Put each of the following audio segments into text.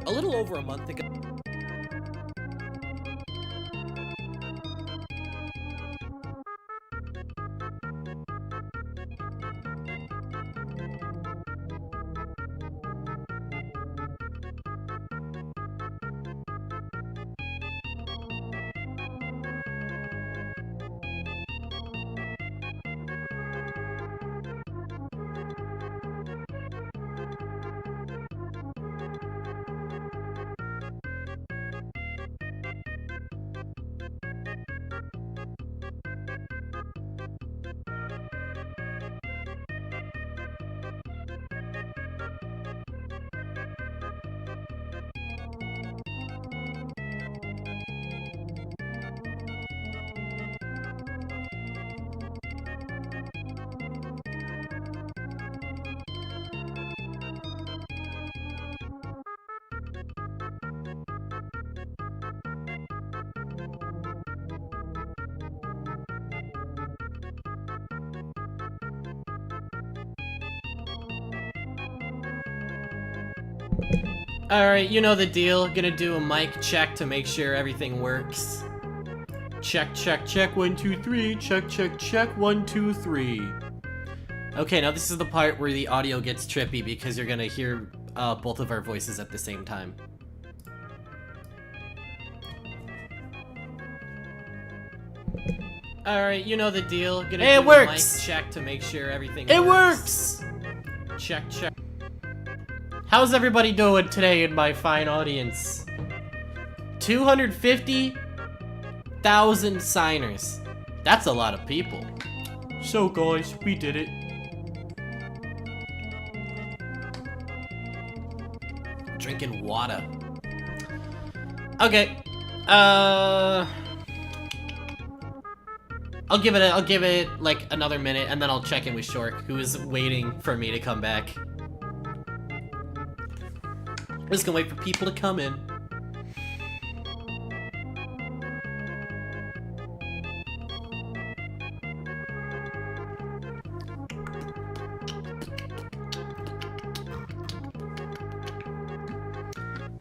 A little over a month ago. Alright, you know the deal. Gonna do a mic check to make sure everything works. Check, check, check, 1, 2, 3. Check, check, check, 1, 2, 3. Okay, now this is the part where the audio gets trippy because you're gonna hear both of our voices at the same time. Alright, you know the deal. Gonna do a mic check to make sure everything works. It works! Check, check. How's everybody doing today in my fine audience? 250,000 signers. That's a lot of people. So guys, we did it. Drinking water. Okay. I'll give it like another minute and then I'll check in with Shork, who is waiting for me to come back. We're just gonna wait for people to come in.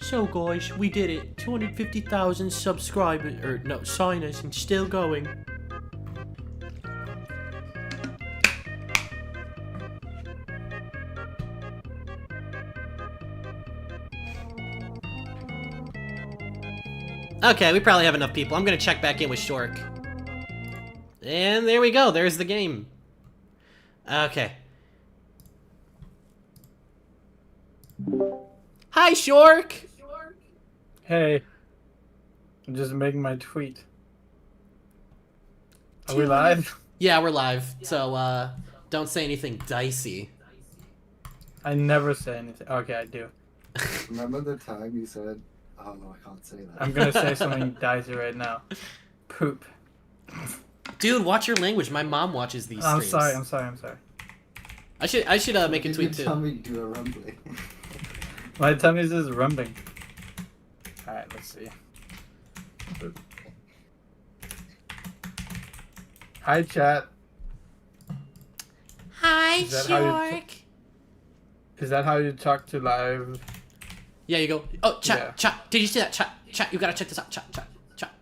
So guys, we did it. 250,000 subscribers, or no, signers, and still going. Okay, we probably have enough people. I'm gonna check back in with Shork. And there we go, there's the game. Okay. Hi, Shork! Hey. I'm just making my tweet. Are we live? Yeah, we're live, so, don't say anything dicey. I never say anything. Okay, I do. Remember the time you said, oh no, I can't say that. I'm gonna say something dicey right now. Poop. Dude, watch your language. My mom watches these streams. I'm sorry. I should make a tweet too. Tell me you were rumbling. My tummy's just rumbling. Alright, let's see. Hi, chat. Hi, Shork. Is that how you talk to live? Yeah, you go. Oh, chat, Yeah. chat. Did you see that? Chat, chat. You gotta check this out. Chat, chat, chat.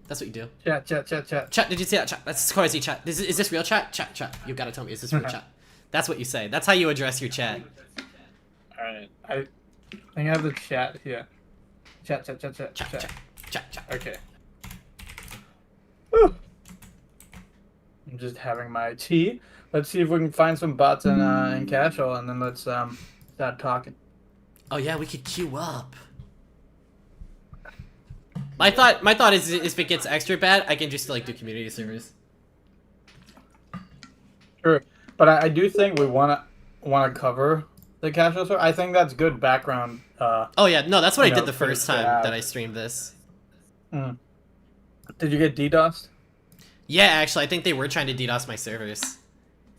That's what you do. Chat. Chat, did you see that? Chat. That's crazy. Chat. Is this real chat? Chat, chat. You gotta tell me. Is this real chat? That's what you say. That's how you address your chat. Alright, I think I have the chat here. Chat. Chat. Okay. Whew. I'm just having my tea. Let's see if we can find some bots in casual, and then let's start talking. Oh yeah, we could queue up. My thought is if it gets extra bad, I can just like do community servers. Sure, but I do think we wanna cover the casual server. I think that's good background. Oh yeah, no, that's what I did the for first to time have. that I streamed this. Did you get DDoSed? Yeah, actually, I think they were trying to DDoS my servers.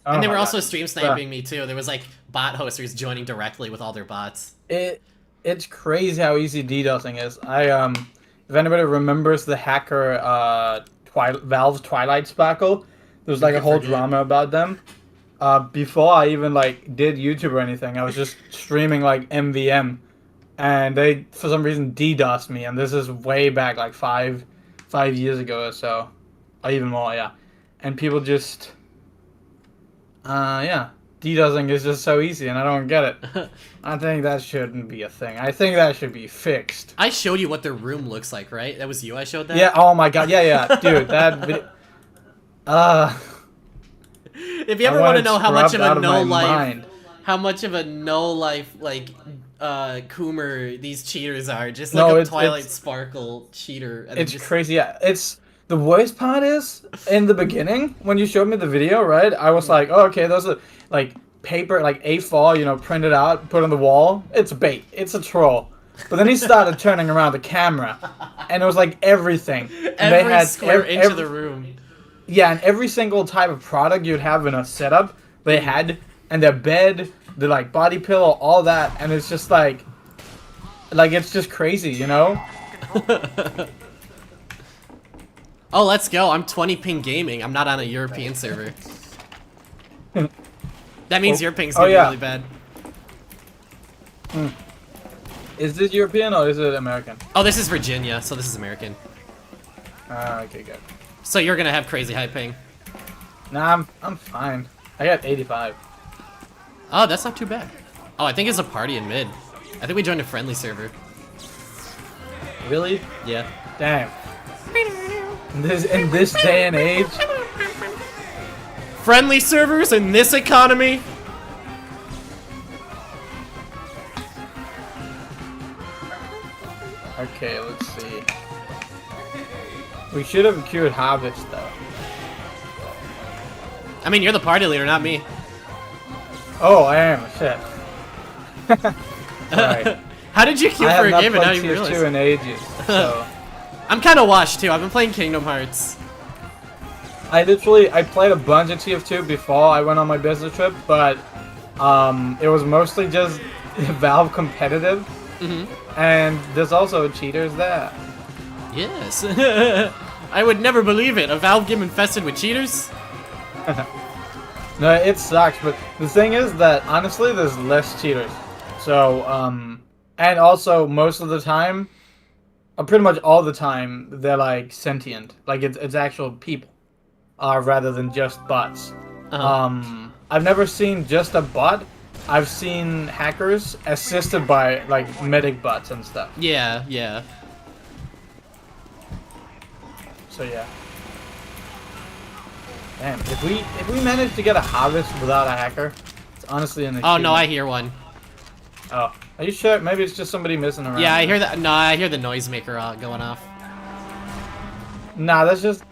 Oh And they my were God. also stream sniping me too. There was like bot hosters joining directly with all their bots. It's crazy how easy DDoSing is. If anybody remembers the hacker Valve's Twilight Sparkle, there was like a whole drama about them. Before I even like did YouTube or anything, I was just streaming like MVM, and they for some reason DDoSed me, and this is way back like five years ago or so, or even more, yeah. And people just, yeah, DDoSing is just so easy, and I don't get it. I think that shouldn't be a thing. I think that should be fixed. I showed you what their room looks like, right? That was you. I showed that. Yeah. Oh my god. Yeah. Dude, that video. If you ever want to know how much of a no life like Coomer these cheaters are, just look up Twilight Sparkle cheater. And it's crazy. Yeah, it's the worst part is in the beginning when you showed me the video, right? I was like, oh, okay, those are like paper, like A4, you know, printed out, put on the wall. It's bait. It's a troll. But then he started turning around the camera, and it was like everything. And every square inch of the room. Yeah, and every single type of product you'd have in a setup, they had, and their bed, the like body pillow, all that, and it's just like it's just crazy, you know? Oh, let's go. I'm 20 ping gaming. I'm not on a European server. That means your ping's gonna be really bad. Is this European or is it American? Oh, this is Virginia, so this is American. Okay, good. So you're gonna have crazy high ping. Nah, I'm fine. I got 85. Oh, that's not too bad. Oh, I think it's a party in mid. I think we joined a friendly server. Really? Yeah. Damn. In this day and age. Friendly servers in this economy? Okay, let's see. We should have cured Harvest, though. I mean, you're the party leader, not me. Oh, I am. Shit. Alright. How did you queue for a game and now you realize? I realize? have not played TF2 in ages, so... I'm kind of washed, too. I've been playing Kingdom Hearts. I played a bunch of TF2 before I went on my business trip, but it was mostly just Valve competitive, and there's also cheaters there. Yes. I would never believe it. A Valve game infested with cheaters? No, it sucks, but the thing is that, honestly, there's less cheaters. So, and also, most of the time, pretty much all the time, they're, like, sentient. Like, it's actual people, rather than just bots. I've never seen just a bot. I've seen hackers assisted by, like, medic bots and stuff. Yeah, yeah. So, yeah. Damn, if we manage to get a Harvest without a hacker, it's honestly an achievement. Oh, no, I hear one. Oh, are you sure? Maybe it's just somebody messing around. Yeah, I hear that. No, I hear the noisemaker going off. Nah, that's just...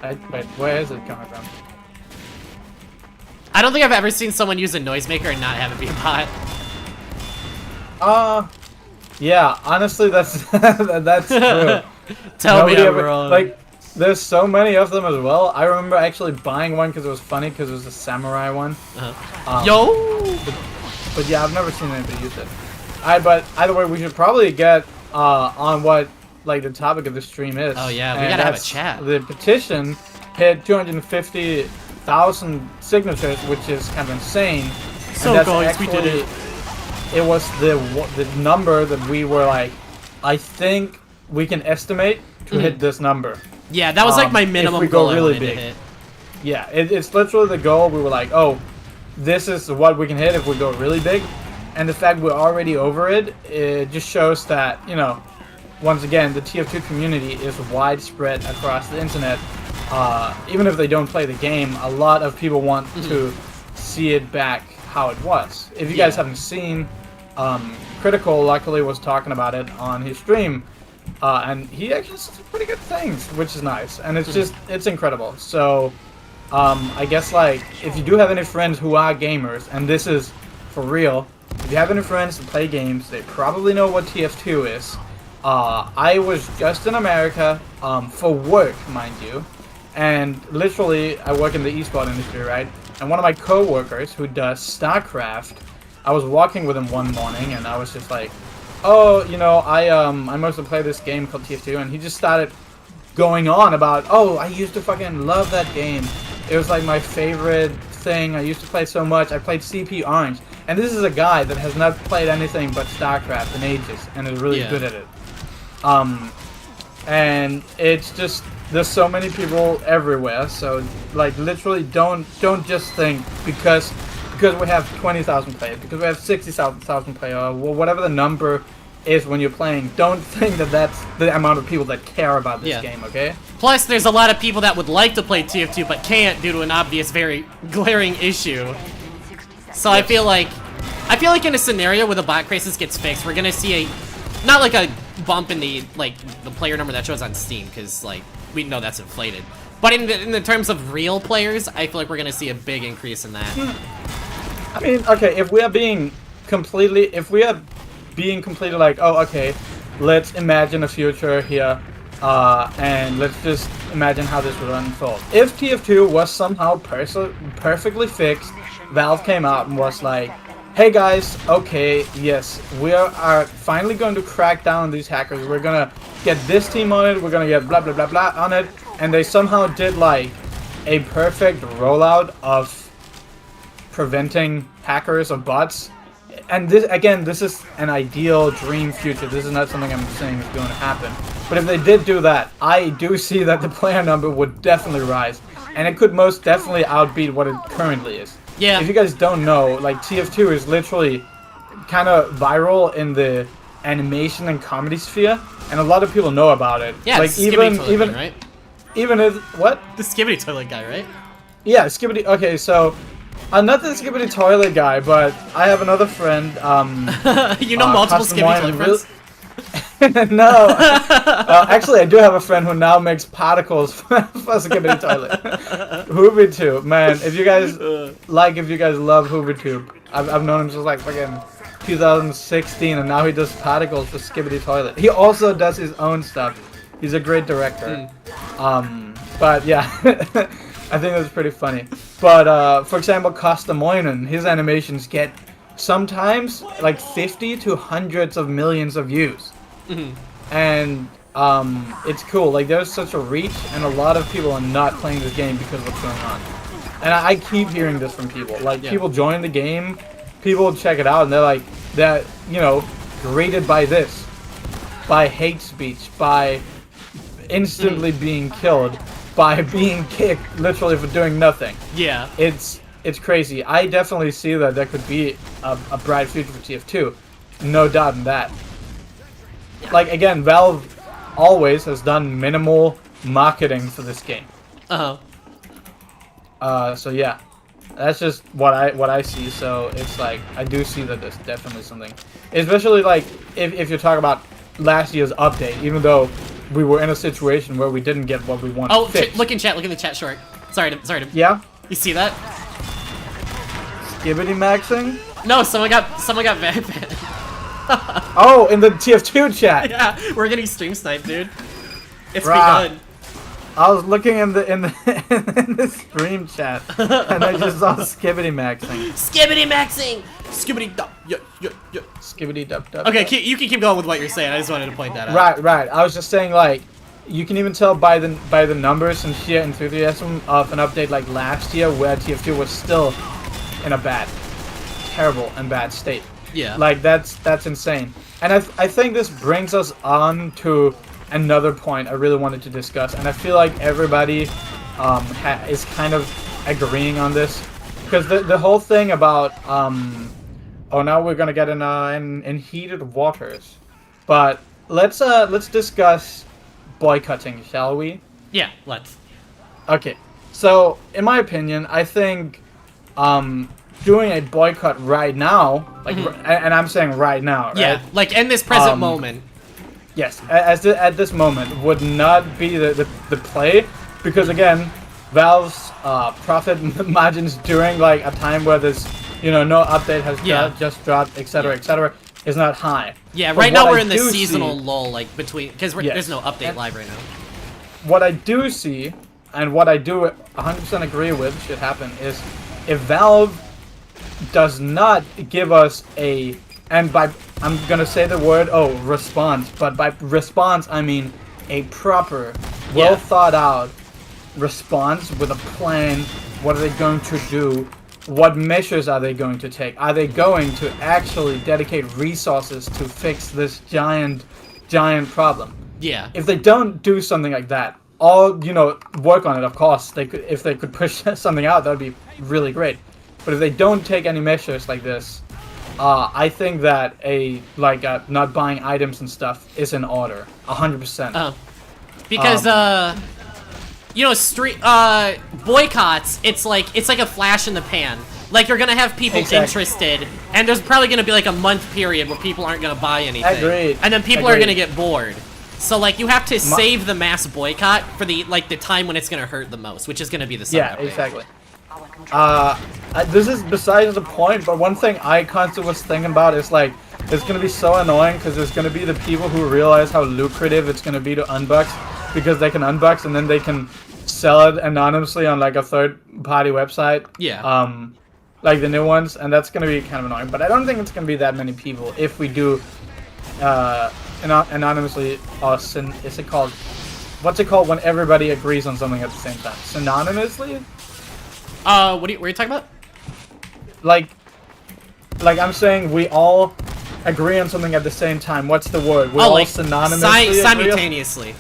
wait, where is it coming from? I don't think I've ever seen someone use a noisemaker and not have it be a bot. Yeah, honestly, that's that's true. Tell me I'm wrong. Like, there's so many of them as well. I remember actually buying one because it was funny because it was a samurai one. Yo! But yeah, I've never seen anybody use it. But either way, we should probably get on what like the topic of the stream is. Oh yeah, we gotta have a chat. The petition hit 250,000 signatures, which is kind of insane. So guys, we did it. It was the number that we were like, I think we can estimate to hit this number. Yeah, that was like my minimum goal I wanted to hit. Yeah, it's literally the goal. We were like, oh, this is what we can hit if we go really big. And the fact we're already over it, it just shows that, you know, once again, the TF2 community is widespread across the internet. Even if they don't play the game, a lot of people want to see it back how it was. If you guys haven't seen, Critical luckily was talking about it on his stream, and he actually said some pretty good things, which is nice, and it's just, it's incredible. So, I guess, like, if you do have any friends who are gamers, and this is for real, if you have any friends that play games, they probably know what TF2 is. I was just in America, for work, mind you, and literally, I work in the esports industry, right? And one of my co-workers who does StarCraft, I was walking with him one morning, and I was just like, oh, you know, I mostly play this game called TF2, and he just started going on about, oh, I used to fucking love that game. It was like my favorite thing. I used to play so much. I played CP Orange. And this is a guy that has not played anything but StarCraft in ages and is really good at it. And it's just there's so many people everywhere. So like literally don't just think because we have 20,000 players, because we have 60,000 players, or whatever the number is when you're playing. Don't think that that's the amount of people that care about this game. Okay. Plus, there's a lot of people that would like to play TF2 but can't due to an obvious, very glaring issue. So I feel like in a scenario where the bot crisis gets fixed, we're gonna see not like a bump in the player number that shows on Steam, because like we know that's inflated. But in the terms of real players, I feel like we're gonna see a big increase in that. I mean, okay, if we are being completely like, oh, okay, let's imagine a future here, and let's just imagine how this would unfold. If TF2 was somehow perfectly fixed, Valve came out and was like, hey guys, okay, yes, we are finally going to crack down on these hackers. We're gonna get this team on it, we're gonna get blah blah blah blah on it, and they somehow did like a perfect rollout of preventing hackers or bots. And this, again, this is an ideal dream future. This is not something I'm saying is going to happen. But if they did do that, I do see that the player number would definitely rise. And it could most definitely outbeat what it currently is. Yeah. If you guys don't know, like, TF2 is literally kind of viral in the animation and comedy sphere. And a lot of people know about it. Yeah, like, even right? Even if, what? The Skibbity Toilet guy, right? Yeah, Skibbity, okay, so... I'm not the Skibbity Toilet guy, but I have another friend, you know multiple Skibbity Toilet friends? No. Actually, I do have a friend who now makes particles for Skibbity Toilet. Hoobitube, man, if you guys love Hoobitube, I've known him since like fucking 2016, and now he does particles for Skibbity Toilet. He also does his own stuff. He's a great director. But yeah. I think that's pretty funny. But, for example, Costamoinen, his animations get sometimes like 50 to hundreds of millions of views. And it's cool. Like, there's such a reach, and a lot of people are not playing this game because of what's going on. And I keep hearing this from people. Like, people join the game, people check it out, and they're like, you know, greeted by this. By hate speech, by instantly being killed. By being kicked, literally, for doing nothing. Yeah. It's crazy. I definitely see that there could be a bright future for TF2. No doubt in that. Like, again, Valve always has done minimal marketing for this game. So yeah. That's just what I see, so it's like, I do see that there's definitely something. Especially, like, if you talk about last year's update, even though we were in a situation where we didn't get what we wanted. Oh, look in the chat, Shork. Sorry to. Yeah. You see that? Skibbity maxing? No, someone got banned. Oh, in the TF2 chat. Yeah, we're getting stream sniped, dude. It's Bruh. begun. I was looking in the stream chat, and I just saw Skibbity maxing. Skibbity maxing. Skibbity dup. Skibbity dup dup. Okay, you can keep going with what you're saying. I just wanted to point that out. Right. I was just saying, like, you can even tell by the numbers and sheer enthusiasm of an update like last year, where TF2 was still in a terrible and bad state. Yeah. Like, that's insane. And I think this brings us on to another point I really wanted to discuss, and I feel like everybody is kind of agreeing on this, because the whole thing about oh, now we're gonna get in heated waters, but let's discuss boycotting, shall we? Yeah, let's. Okay, so in my opinion, I think doing a boycott right now, like, and I'm saying right now, right? Yeah, like in this present moment. Yes, at this moment would not be the play, because again, Valve's profit margins during like a time where this, you know, no update has just dropped, etc., is not high. Yeah, But right now what we're I in the do seasonal see- lull, like between, because there's no update live right now. What I do see, and what I do 100% agree with should happen, is if Valve does not give us a, and by, I'm gonna say the word, response, but by response I mean a proper, well thought out response with a plan. What are they going to do what measures are they going to take? Are they going to actually dedicate resources to fix this giant problem? Yeah. If they don't do something like that, or work on it, of course, if they could push something out, that would be really great. But if they don't take any measures like this, I think that not buying items and stuff is in order, 100%. Because boycotts, it's like a flash in the pan. Like, you're gonna have people interested, and there's probably gonna be like a month period where people aren't gonna buy anything. Agreed. And then people are gonna get bored. So like, you have to save the mass boycott for the time when it's gonna hurt the most, which is gonna be the summer. Yeah, exactly. This is besides the point, but one thing I constantly was thinking about is like, it's gonna be so annoying because there's gonna be the people who realize how lucrative it's gonna be to unbox, because they can unbox and then they can sell it anonymously on like a third-party website. Yeah. Like the new ones, and that's gonna be kind of annoying. But I don't think it's gonna be that many people if we do anonymously. Is it called? What's it called when everybody agrees on something at the same time? Synonymously? What are you talking about? Like I'm saying we all agree on something at the same time. What's the word? We all like synonymously simultaneously.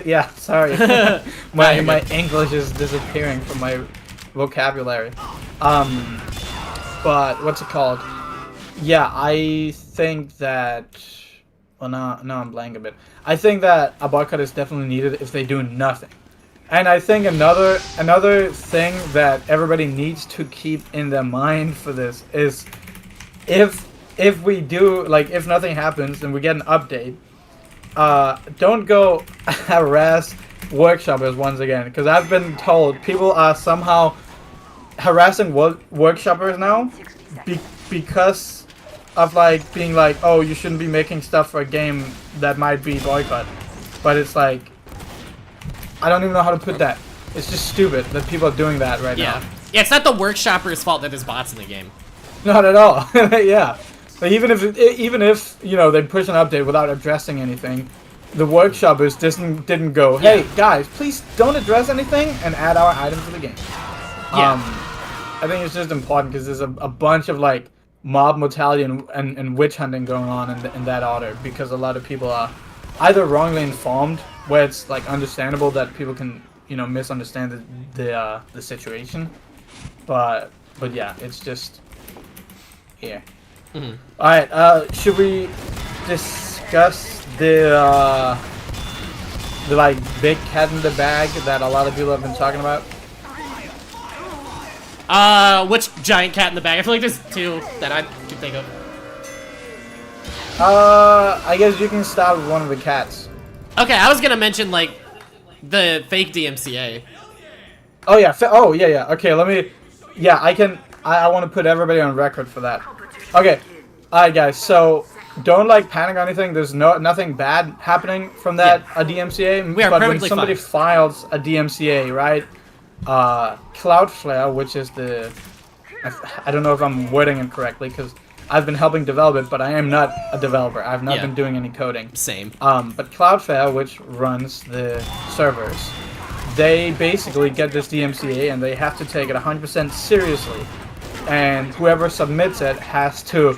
Yeah, sorry. my English is disappearing from my vocabulary. But what's it called? Yeah, I think that. Well, now I'm blank a bit. I think that a boycott is definitely needed if they do nothing. And I think another thing that everybody needs to keep in their mind for this is, if we do, like, if nothing happens and we get an update, don't go harass workshoppers once again, because I've been told people are somehow harassing workshoppers now because of like being like, oh, you shouldn't be making stuff for a game that might be boycott. But it's like, I don't even know how to put that. It's just stupid that people are doing that right now. Yeah, it's not the workshopper's fault that there's bots in the game. Not at all. Yeah. But even if they push an update without addressing anything, the workshoppers didn't go, hey guys, please don't address anything and add our item to the game. Yeah. I think it's just important because there's a bunch of like mob mortality and witch hunting going on in that order, because a lot of people are either wrongly informed, where it's like understandable that people can misunderstand the situation, but yeah, it's just here. Mm-hmm. All right, should we discuss the like big cat in the bag that a lot of people have been talking about? Which giant cat in the bag? I feel like there's two that I can think of. I guess you can start with one of the cats. Okay, I was gonna mention like the fake DMCA. Oh yeah. Yeah. Okay, let me. Yeah, I can. I want to put everybody on record for that. Okay. Alright, guys. So don't like panic or anything. There's nothing bad happening from that DMCA. We are but when perfectly somebody fine. files a DMCA, right? Cloudflare, which is I don't know if I'm wording it correctly because I've been helping develop it, but I am not a developer. I've not been doing any coding. Same. But Cloudflare, which runs the servers, they basically get this DMCA and they have to take it 100% seriously. And whoever submits it has to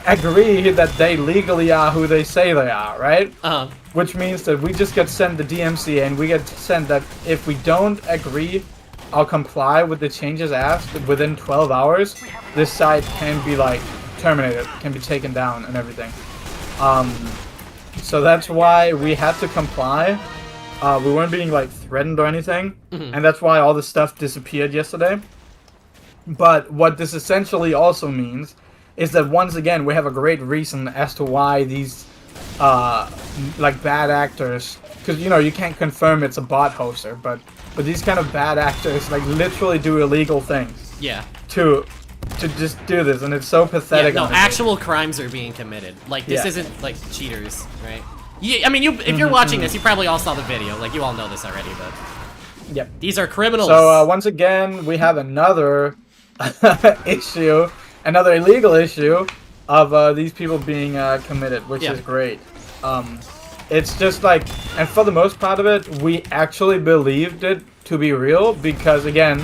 agree that they legally are who they say they are, right? Which means that we just get sent the DMCA and we get sent that if we don't agree or comply with the changes asked within 12 hours, this site can be like terminated, can be taken down and everything. So that's why we had to comply. We weren't being like threatened or anything, and that's why all the stuff disappeared yesterday. But what this essentially also means is that once again we have a great reason as to why these like bad actors, because you can't confirm it's a bot hoster, but these kind of bad actors like literally do illegal things. Yeah. To just do this, and it's so pathetic. Yeah, no, actual crimes are being committed. Like this isn't like cheaters, right? Yeah, I mean, if you're watching this, you probably all saw the video. Like you all know this already, but yep, these are criminals. So once again, we have another issue, another illegal issue of these people being committed, which is great. It's just like, and for the most part of it, we actually believed it to be real because again,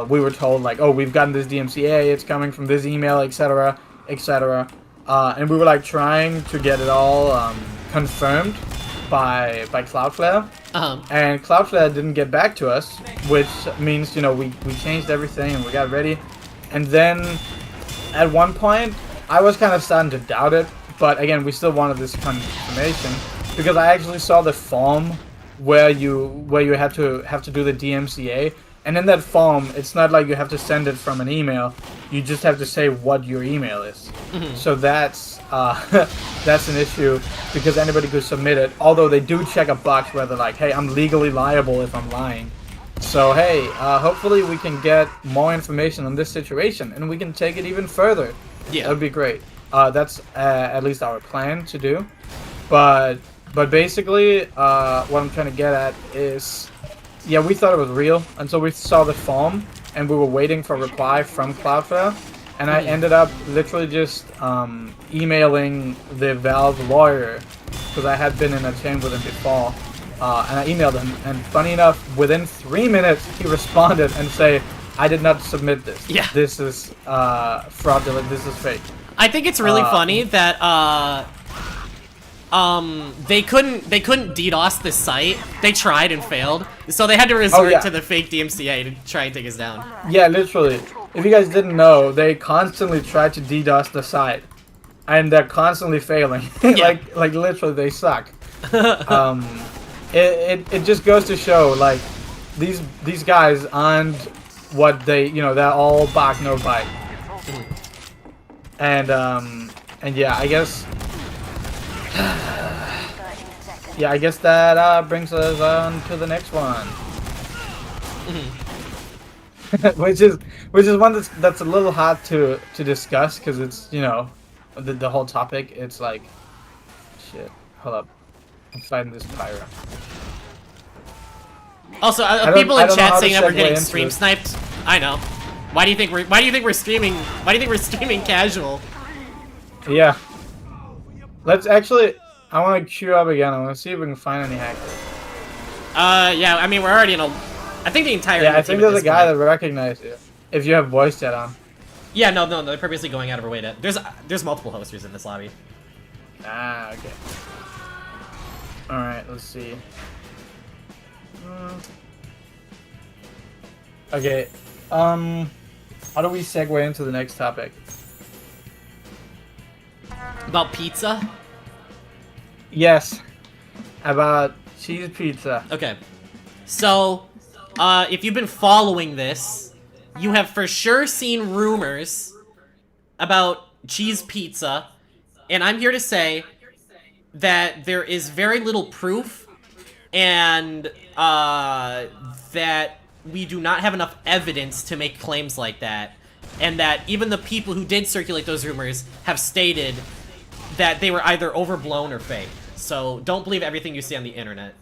we were told like, oh, we've gotten this DMCA, it's coming from this email, etc., etc. And we were like trying to get it all confirmed by Cloudflare. And Cloudflare didn't get back to us, which means, you know, we changed everything and we got ready. And then at one point, I was kind of starting to doubt it, but again, we still wanted this confirmation because I actually saw the form where you have to do the DMCA, and in that form, it's not like you have to send it from an email. You just have to say what your email is. So that's that's an issue because anybody could submit it. Although they do check a box where they're like, hey, I'm legally liable if I'm lying. So hey, hopefully we can get more information on this situation and we can take it even further. Yeah, that would be great. That's at least our plan to do. But basically, what I'm trying to get at is, yeah, we thought it was real until we saw the form and we were waiting for a reply from Cloudflare. And I ended up literally just emailing the Valve lawyer because I had been in a chain with him before. And I emailed him, and funny enough, within 3 minutes, he responded and say, "I did not submit this. Yeah. This is fraudulent. This is fake." I think it's really funny that they couldn't DDoS this site. They tried and failed, so they had to resort to the fake DMCA to try and take us down. Yeah, literally. If you guys didn't know, they constantly tried to DDoS the site, and they're constantly failing. like literally, they suck. It just goes to show, like, these guys aren't what they, you know, they're all bark no bite. And yeah, I guess that brings us on to the next one. which is one that's a little hard to discuss because it's, you know, the whole topic. It's like, shit, hold up, I'm fighting this pyro. Also, people in chat saying that we're getting stream sniped. I know. Why do you think we're streaming? Why do you think we're streaming casual? Yeah. Let's actually. I want to queue up again. I want to see if we can find any hackers. Yeah. I mean, we're already in a. I think the entire. Yeah, I think there's a guy that recognized you. If you have voice chat on. Yeah. No. They're purposely going out of our way to. There's multiple hosters in this lobby. Ah. Okay. All right. Let's see. Okay. How do we segue into the next topic? About pizza? Yes. About cheese pizza. Okay. So, if you've been following this, you have for sure seen rumors about cheese pizza, and I'm here to say that there is very little proof and that we do not have enough evidence to make claims like that, and that even the people who did circulate those rumors have stated that they were either overblown or fake. So don't believe everything you see on the internet.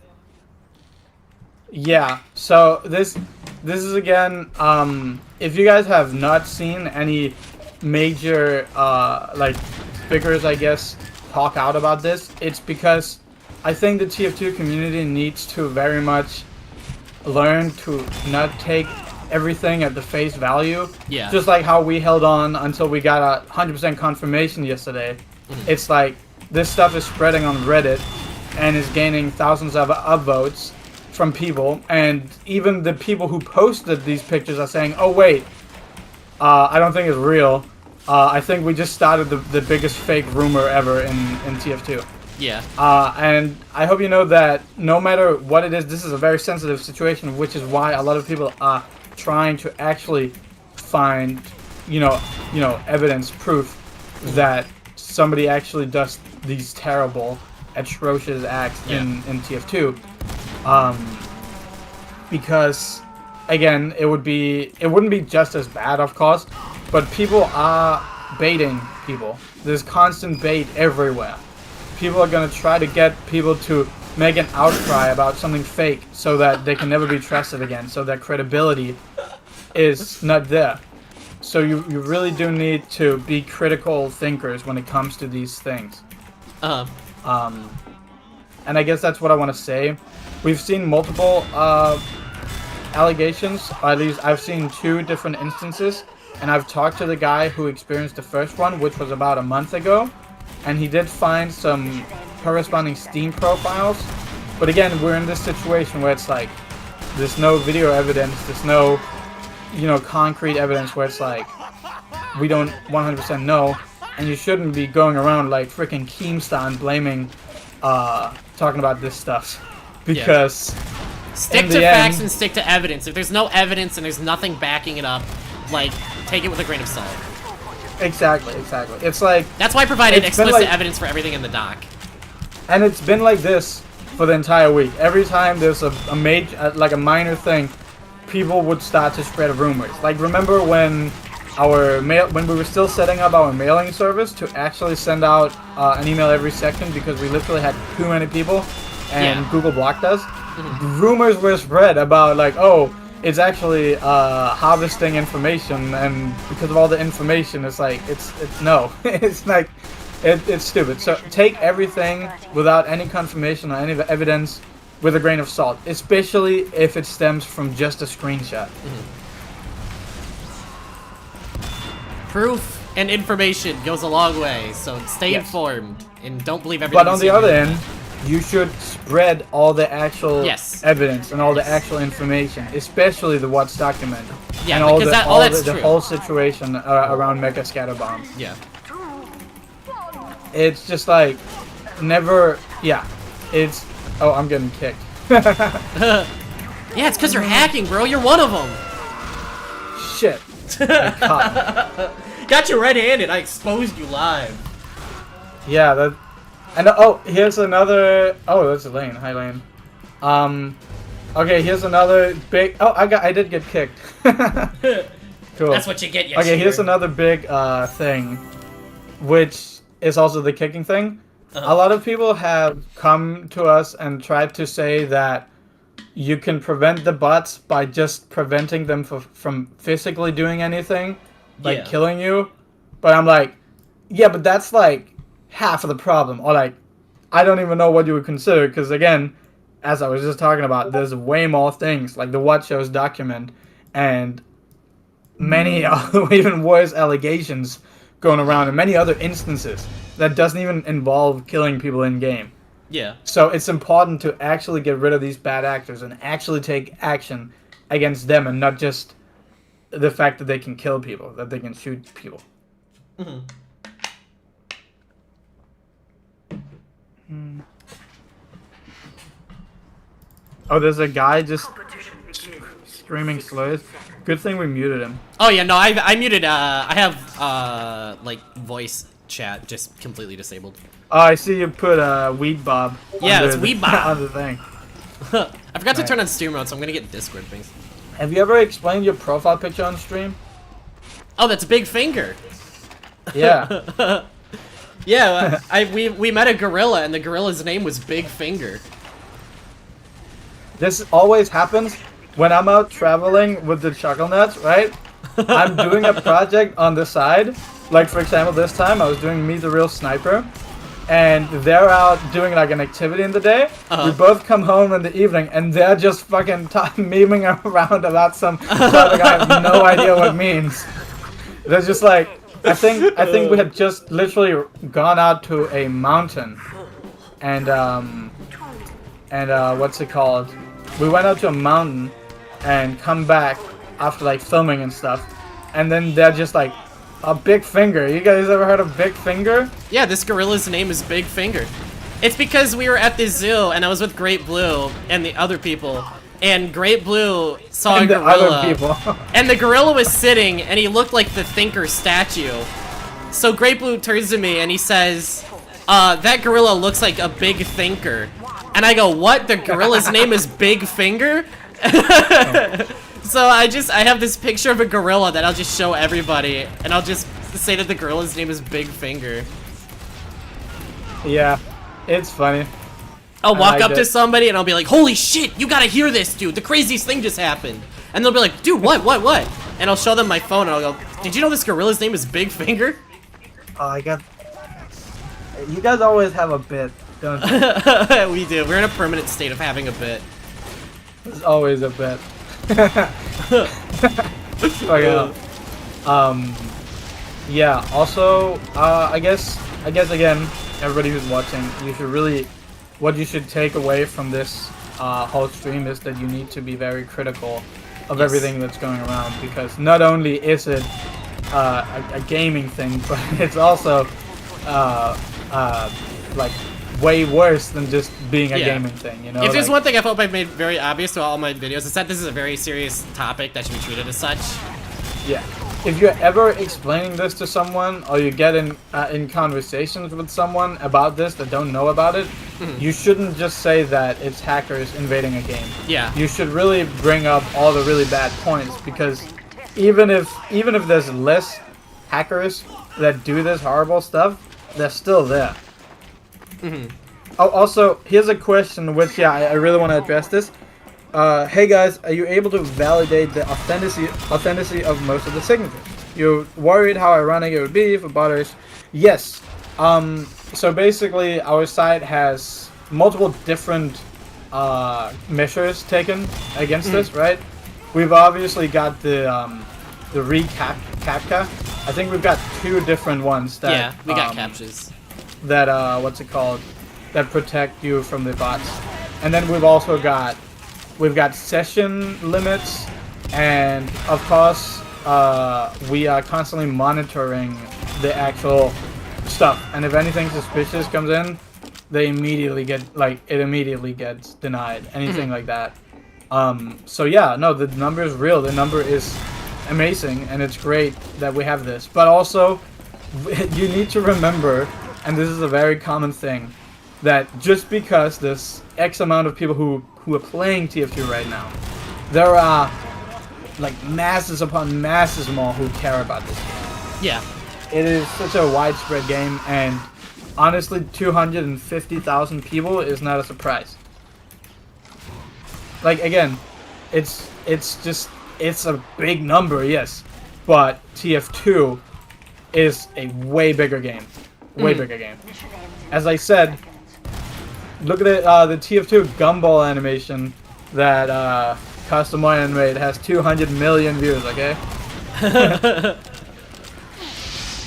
Yeah, so this is again, if you guys have not seen any major like figures, I guess, talk out about this, it's because I think the TF2 community needs to very much learn to not take everything at the face value. Yeah. Just like how we held on until we got a 100% confirmation yesterday. It's like this stuff is spreading on Reddit and is gaining thousands of upvotes from people, and even the people who posted these pictures are saying, "Oh wait, I don't think it's real. I think we just started the biggest fake rumor ever in TF2." Yeah. And I hope you know that no matter what it is, this is a very sensitive situation, which is why a lot of people are trying to actually find, you know, evidence, proof that somebody actually does these terrible, atrocious acts in TF2. Because again, it wouldn't be just as bad, of course, but people are baiting people. There's constant bait everywhere. People are going to try to get people to make an outcry about something fake so that they can never be trusted again, so that credibility is not there. So you really do need to be critical thinkers when it comes to these things. And I guess that's what I want to say. We've seen multiple allegations, or at least I've seen 2 different instances, and I've talked to the guy who experienced the first one, which was about a month ago, and he did find some corresponding Steam profiles. But again, we're in this situation where it's like, there's no video evidence, there's no, you know, concrete evidence where it's like, we don't 100% know, and you shouldn't be going around like freaking Keemstar and blaming, talking about this stuff. Because... Stick to facts and stick to evidence. If there's no evidence and there's nothing backing it up, like, take it with a grain of salt. Exactly, exactly. It's like... That's why I provided explicit evidence for everything in the doc. And it's been like this for the entire week. Every time there's a major, like a minor thing, people would start to spread rumors. Like, remember when when we were still setting up our mailing service to actually send out an email every second because we literally had too many people and Google blocked us? Rumors were spread about like, oh, it's actually harvesting information, and because of all the information, it's like it's no, it's like it's stupid. So take everything without any confirmation or any evidence with a grain of salt, especially if it stems from just a screenshot. Proof and information goes a long way, so stay informed and don't believe everything. But on the other end, you should spread all the actual evidence and all the actual information, especially the what's documented. Yeah, and because the whole situation around Mega Scatter Bombs. Yeah. It's just like, never, it's, oh, I'm getting kicked. Yeah, it's because you're hacking, bro. You're one of them. Shit. Got you red-handed. I exposed you live. Yeah, that. And oh, here's another. Oh, that's Elaine. Hi, Elaine. Okay, here's another big. Oh, I did get kicked. Cool. That's what you get. You okay, here's another big thing, which is also the kicking thing. A lot of people have come to us and tried to say that you can prevent the bots by just preventing them from physically doing anything, like killing you. But I'm like, yeah, but that's like half of the problem, or like, I don't even know what you would consider, because again, as I was just talking about, there's way more things, like the what shows document, and many even worse allegations going around, and many other instances that doesn't even involve killing people in game. Yeah. So it's important to actually get rid of these bad actors and actually take action against them, and not just the fact that they can kill people, that they can shoot people. Mm-hmm. Oh, there's a guy just screaming slurs. Good thing we muted him. Oh yeah, no, I muted. I have like voice chat just completely disabled. Oh, I see you put Weed Bob. Yeah, it's Weed Bob on the thing. I forgot to turn on stream mode, so I'm gonna get Discord things. Have you ever explained your profile picture on stream? Oh, that's Big Finger. Yeah. Yeah, we met a gorilla, and the gorilla's name was Big Finger. This always happens when I'm out traveling with the Chuckle Nuts, right? I'm doing a project on the side. Like, for example, this time I was doing Meet the Real Sniper, and they're out doing like an activity in the day. We both come home in the evening, and they're just fucking memeing around about some topic I have no idea what it means. They're just like, I think we had just literally gone out to a mountain, and what's it called? We went out to a mountain and come back after like filming and stuff, and then they're just like, a Big Finger. You guys ever heard of Big Finger? Yeah, this gorilla's name is Big Finger. It's because we were at the zoo and I was with Great Blue and the other people, and Great Blue saw a gorilla, and the gorilla was sitting and he looked like the Thinker statue. So Great Blue turns to me and he says, that gorilla looks like a big thinker. And I go, what? The gorilla's name is Big Finger? So I have this picture of a gorilla that I'll just show everybody, and I'll just say that the gorilla's name is Big Finger. Yeah, it's funny. I'll walk up to somebody and I'll be like, holy shit, you gotta hear this, dude. The craziest thing just happened. And they'll be like, dude, what? And I'll show them my phone and I'll go, did you know this gorilla's name is Big Finger? Oh, you guys always have a bit, don't you? We do. We're in a permanent state of having a bit. There's always a bit. Oh, yeah. Yeah. Also, I guess again, everybody who's watching, you should really, what you should take away from this whole stream is that you need to be very critical of everything that's going around, because not only is it a gaming thing, but it's also like way worse than just being a gaming thing, you know? If there's like, one thing I hope I've made very obvious to all my videos, it's that this is a very serious topic that should be treated as such. yeah. If you're ever explaining this to someone, or you get in conversations with someone about this that don't know about it, you shouldn't just say that it's hackers invading a game. Yeah. You should really bring up all the really bad points, because even if there's less hackers that do this horrible stuff, they're still there. Oh, also, here's a question which, yeah, I really want to address this. Hey guys, are you able to validate the authenticity of most of the signatures? You're worried how ironic it would be if it bothers? Yes. So basically, our site has multiple different measures taken against this, right? We've obviously got the CAPTCHA. I think we've got 2 different ones that Yeah, we got captchas. that what's it called, that protect you from the bots. And then we've also got session limits, and of course we are constantly monitoring the actual stuff, and if anything suspicious comes in, they immediately get, like, it immediately gets denied, anything like that. So yeah, no, the number is real, the number is amazing, and it's great that we have this. But also, you need to remember, and this is a very common thing, that just because there's X amount of people who are playing TF2 right now, there are like masses upon masses more who care about this game. Yeah. It is such a widespread game, and honestly, 250,000 people is not a surprise. Like, again, it's a big number, yes, but TF2 is a way bigger game. Way bigger game. As I said, look at it, the TF2 gumball animation that Custom Moyan made has 200 million views, okay?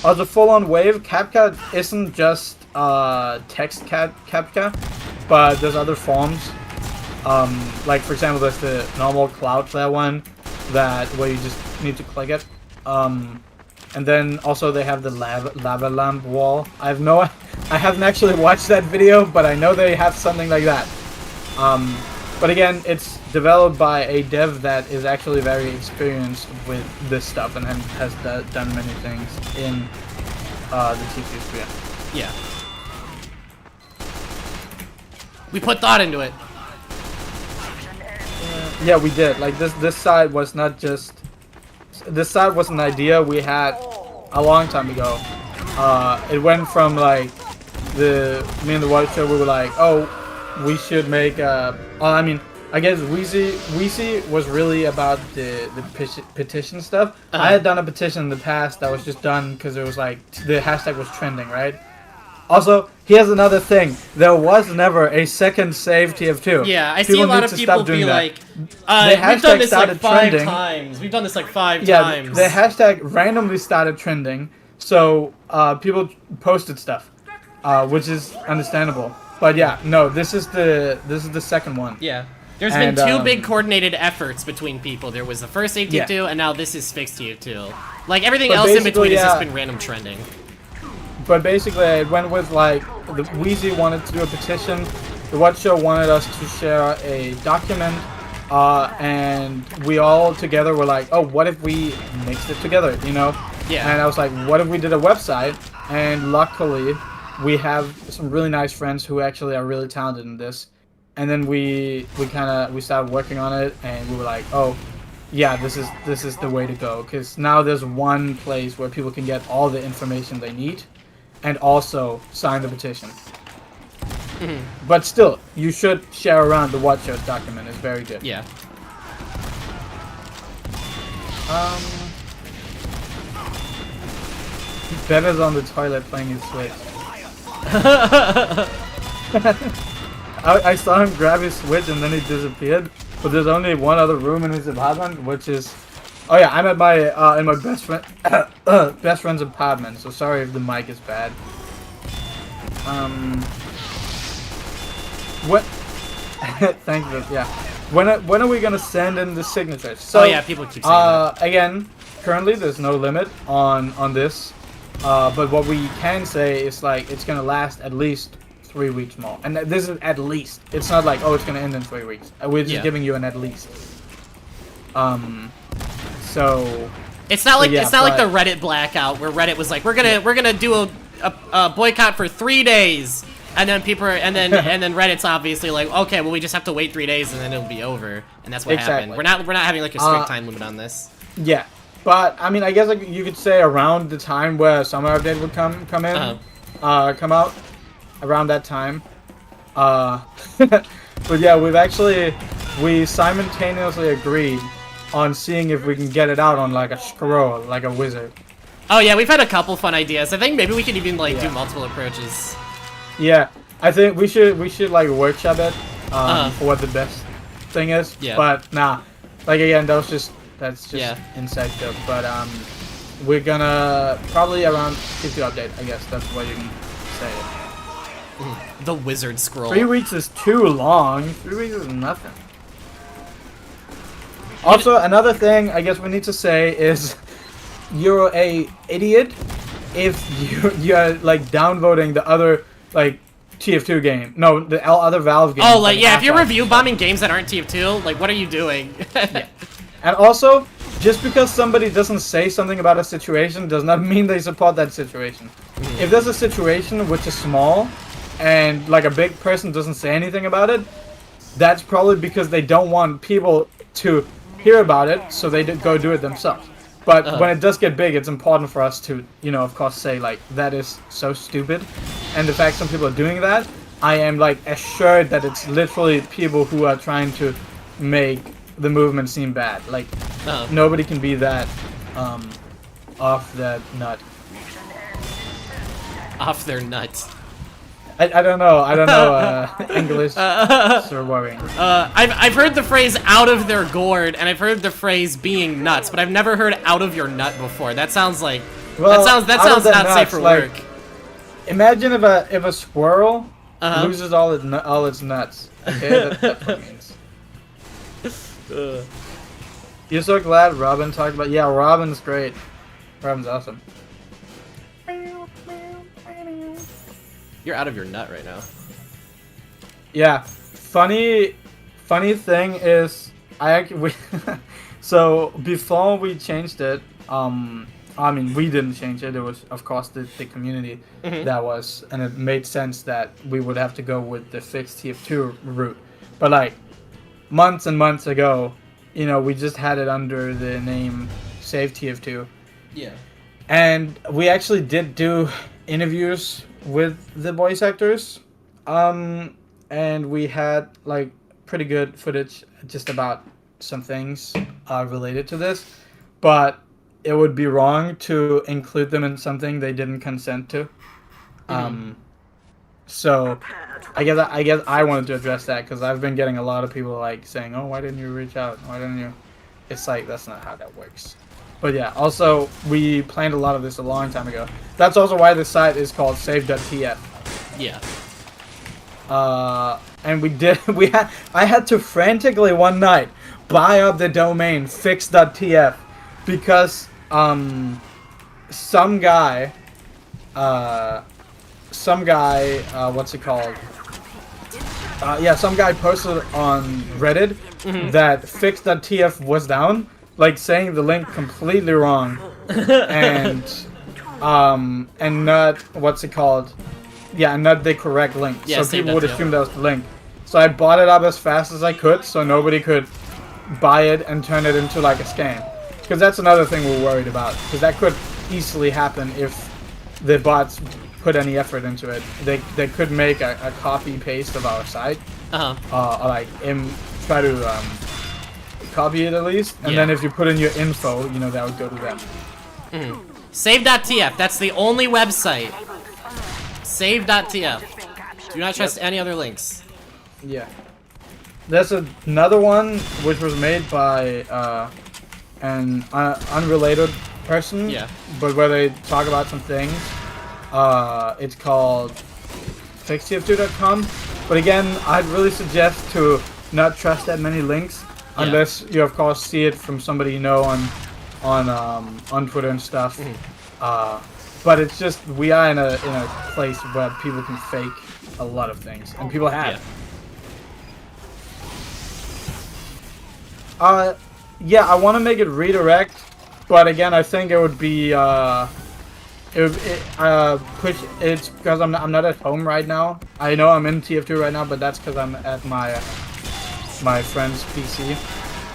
The full-on wave, CAPTCHA isn't just text CAPTCHA, but there's other forms. Like, for example, there's the normal Cloudflare one, where you just need to click it. And then also they have the lava lamp wall. I haven't actually watched that video, but I know they have something like that. But again, it's developed by a dev that is actually very experienced with this stuff and has done many things in the TF2 sphere. Yeah. We put thought into it. Yeah, we did. Like, this side was not just... This side was an idea we had a long time ago. It went from, like, me and the White Show, we were like, oh, we should make I mean, I guess Weezy was really about the petition stuff. I had done a petition in the past that was just done because it was like, the hashtag was trending, right? Also, here's another thing. There was never a second save TF2. Yeah, I see a lot of people be like, we've done this like 5 times. We've done this like 5 times. The hashtag randomly started trending, so people posted stuff, which is understandable. But yeah, no, this is the second one. Yeah. There's been 2 big coordinated efforts between people. There was the first save TF2, and now this is fixed TF2. Like, everything else in between has just been random trending. But basically, I went with, like, the Weezy wanted to do a petition, the What Show wanted us to share a document, and we all together were like, oh, what if we mixed it together, you know? Yeah. And I was like, what if we did a website? And luckily, we have some really nice friends who actually are really talented in this. And then we started working on it, and we were like, oh, yeah, this is the way to go, because now there's one place where people can get all the information they need, and also sign the petition. But still, you should share around the What Show's document. It's very good. Yeah. Betta's on the toilet playing his Switch. I saw him grab his Switch and then he disappeared. but there's only one other room in his apartment, which is. Oh yeah, I'm at my in my best friend's apartment. So sorry if the mic is bad. What? Thank you. Yeah. When are we gonna send in the signatures? So, oh yeah, people keep saying that. Again, currently there's no limit on this, but what we can say is like it's gonna last at least 3 weeks more, and this is at least. It's not like, oh, it's gonna end in 3 weeks. We're just giving you an at least. So it's not like it's not like the Reddit blackout where Reddit was like, we're gonna do a boycott for 3 days, and then people and then Reddit's obviously like, okay, well we just have to wait 3 days and then it'll be over, and that's what happened. We're not having like a strict time limit on this. Yeah, but I mean, I guess like you could say around the time where summer update would come in, come out, around that time. But yeah, we simultaneously agreed on seeing if we can get it out on like a scroll, like a wizard. Oh yeah, we've had a couple fun ideas. I think maybe we could even like do multiple approaches. Yeah, I think we should like workshop it for what the best thing is. Yeah. But nah, like again, that's just inside joke. But we're gonna probably around 50 update. I guess that's what you can say. The wizard scroll. 3 weeks is too long. 3 weeks is nothing. Also, another thing I guess we need to say is you're a idiot if you're like downvoting the other like TF2 game. No, the other Valve game. Oh, like yeah, if you're review bombing games that aren't TF2, like what are you doing? Yeah. And also, just because somebody doesn't say something about a situation does not mean they support that situation. If there's a situation which is small and like a big person doesn't say anything about it, that's probably because they don't want people to hear about it, so they go do it themselves. But when it does get big, it's important for us to, you know, of course, say like that is so stupid. And the fact some people are doing that, I am like assured that it's literally people who are trying to make the movement seem bad. Like nobody can be that off that nut. Off their nuts. I don't know English so worrying. I've heard the phrase out of their gourd, and I've heard the phrase being nuts, but I've never heard out of your nut before. That sounds like that sounds not safe for work. Imagine if a squirrel loses all its nuts. Okay, that's what it means. You're so glad Robin talked about. Yeah, Robin's great. Robin's awesome. You're out of your nut right now. Yeah, funny thing is so before we changed it, I mean we didn't change it. It was of course the community that was, and it made sense that we would have to go with the fixed TF2 route. But like months and months ago, you know, we just had it under the name Save TF2. Yeah. And we actually did do interviews with the voice actors, and we had like pretty good footage just about some things related to this, but it would be wrong to include them in something they didn't consent to. So I guess I wanted to address that because I've been getting a lot of people like saying, oh, why didn't you reach out, why didn't you? It's like that's not how that works. But yeah, also we planned a lot of this a long time ago. That's also why this site is called save.tf. Yeah. And I had to frantically one night buy up the domain fix.tf because some guy what's it called? Some guy posted on Reddit that fix.tf was down, like saying the link completely wrong, and not what's it called? Yeah, not the correct link. Yeah, so people would assume that was the link. So I bought it up as fast as I could, so nobody could buy it and turn it into like a scam. Because that's another thing we're worried about. Because that could easily happen if the bots put any effort into it. They could make a copy paste of our site, or like try to copy it at least, and then if you put in your info, you know, that would go to them. Save.tf, that's the only website. Save.tf. Do not trust any other links. Yeah. there's another one which was made by an unrelated person. Yeah. But where they talk about some things. It's called fixtf2.com. But again, I'd really suggest to not trust that many links unless you, of course, see it from somebody you know on Twitter and stuff. But it's just we are in a place where people can fake a lot of things, and people have. Yeah, I want to make it redirect, but again, I think it would be push. It's because I'm not at home right now. I know I'm in TF2 right now, but that's because I'm at my friend's PC.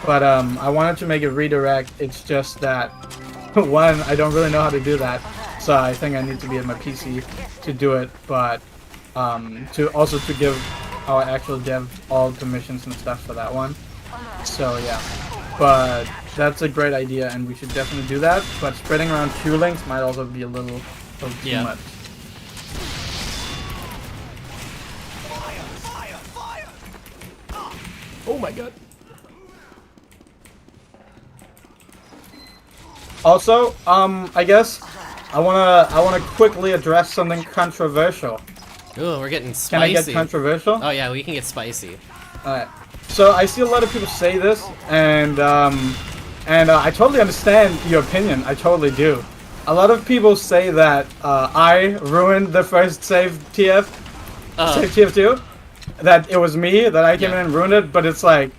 But I wanted to make it redirect. It's just that one, I don't really know how to do that, so I think I need to be at my PC to do it. But to give our actual dev all permissions and stuff for that one. So yeah, but that's a great idea, and we should definitely do that. But spreading around Q links might also be a little too much. Oh my god. Also, I guess I wanna quickly address something controversial. Ooh, we're getting spicy. Can I get controversial? Oh yeah, we can get spicy. Alright. So I see a lot of people say this, and I totally understand your opinion. I totally do. A lot of people say that I ruined the first save TF2. That it was me, that I came in and ruined it, but it's like,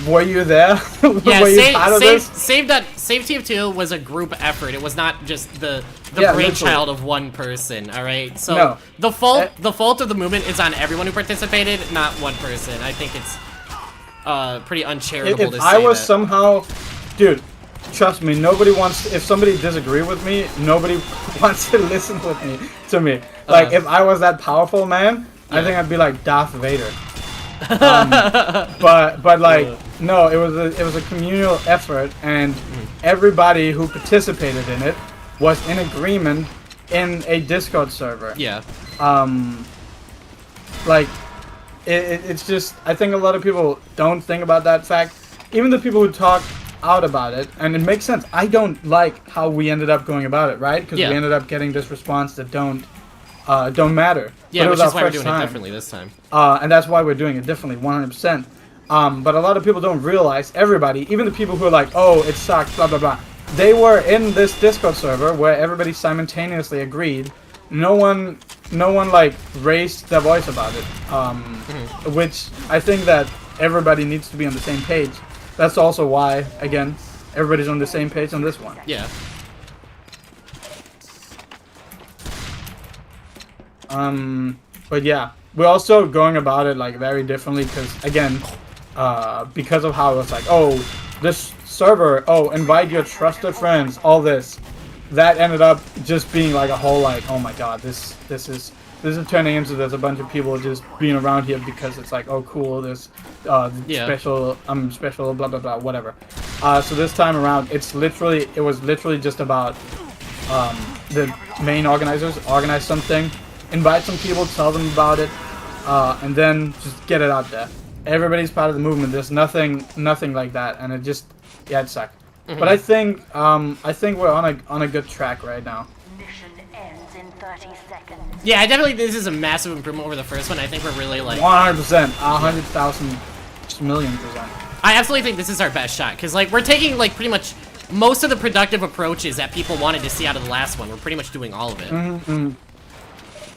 were you there? Yeah, were you part of this? Save TF2 was a group effort. It was not just the brainchild of one person. All right, so no. the fault of the movement is on everyone who participated, not one person. I think it's pretty uncharitable to say If I was that. somehow, dude, trust me, nobody wants. If somebody disagree with me, nobody wants to listen to me. Like if I was that powerful, man, I think I'd be like Darth Vader. But like no, it was a communal effort, and everybody who participated in it was in agreement in a Discord server. Yeah. Like it's just, I think a lot of people don't think about that fact. Even the people who talk out about it, and it makes sense. I don't like how we ended up going about it, right? Because we ended up getting this response that don't matter. Yeah, which is why we're doing it differently this time. And that's why we're doing it differently, 100%. But a lot of people don't realize, everybody, even the people who are like, oh, it sucks, blah, blah, blah. They were in this Discord server where everybody simultaneously agreed. No one like raised their voice about it. Which I think that everybody needs to be on the same page. That's also why, again, everybody's on the same page on this one. Yeah. But yeah, we're also going about it like very differently because, again, because of how it's like, oh, this server, oh, invite your trusted friends, all this, that ended up just being like a whole like, oh my god, this is turning into there's a bunch of people just being around here because it's like, oh cool, this special, I'm special, blah blah blah, whatever. So this time around, it was literally just about the main organizers organize something, invite some people, tell them about it, and then just get it out there. Everybody's part of the movement. There's nothing like that, and it just, yeah, it sucked. But I think we're on a good track right now. Mission ends in 30 seconds. Yeah, I definitely think this is a massive improvement over the first one. I think we're really like 100%, 100,000 million%. I absolutely think this is our best shot because like we're taking like pretty much most of the productive approaches that people wanted to see out of the last one. We're pretty much doing all of it.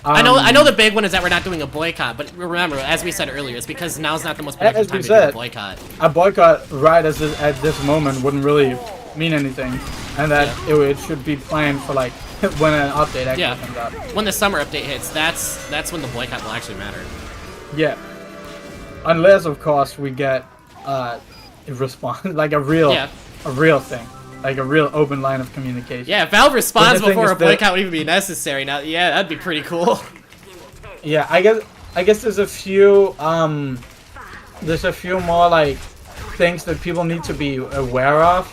I know the big one is that we're not doing a boycott, but remember, as we said earlier, it's because now's not the most productive time to do a boycott. A boycott right at this moment wouldn't really mean anything, and that it should be planned for like when an update actually comes out. When the summer update hits, that's when the boycott will actually matter. Yeah, unless of course we get a response, like a real thing. Like a real open line of communication. Yeah, if Valve responds before a boycott would even be necessary. Now, yeah, that'd be pretty cool. Yeah, I guess there's a few more like things that people need to be aware of.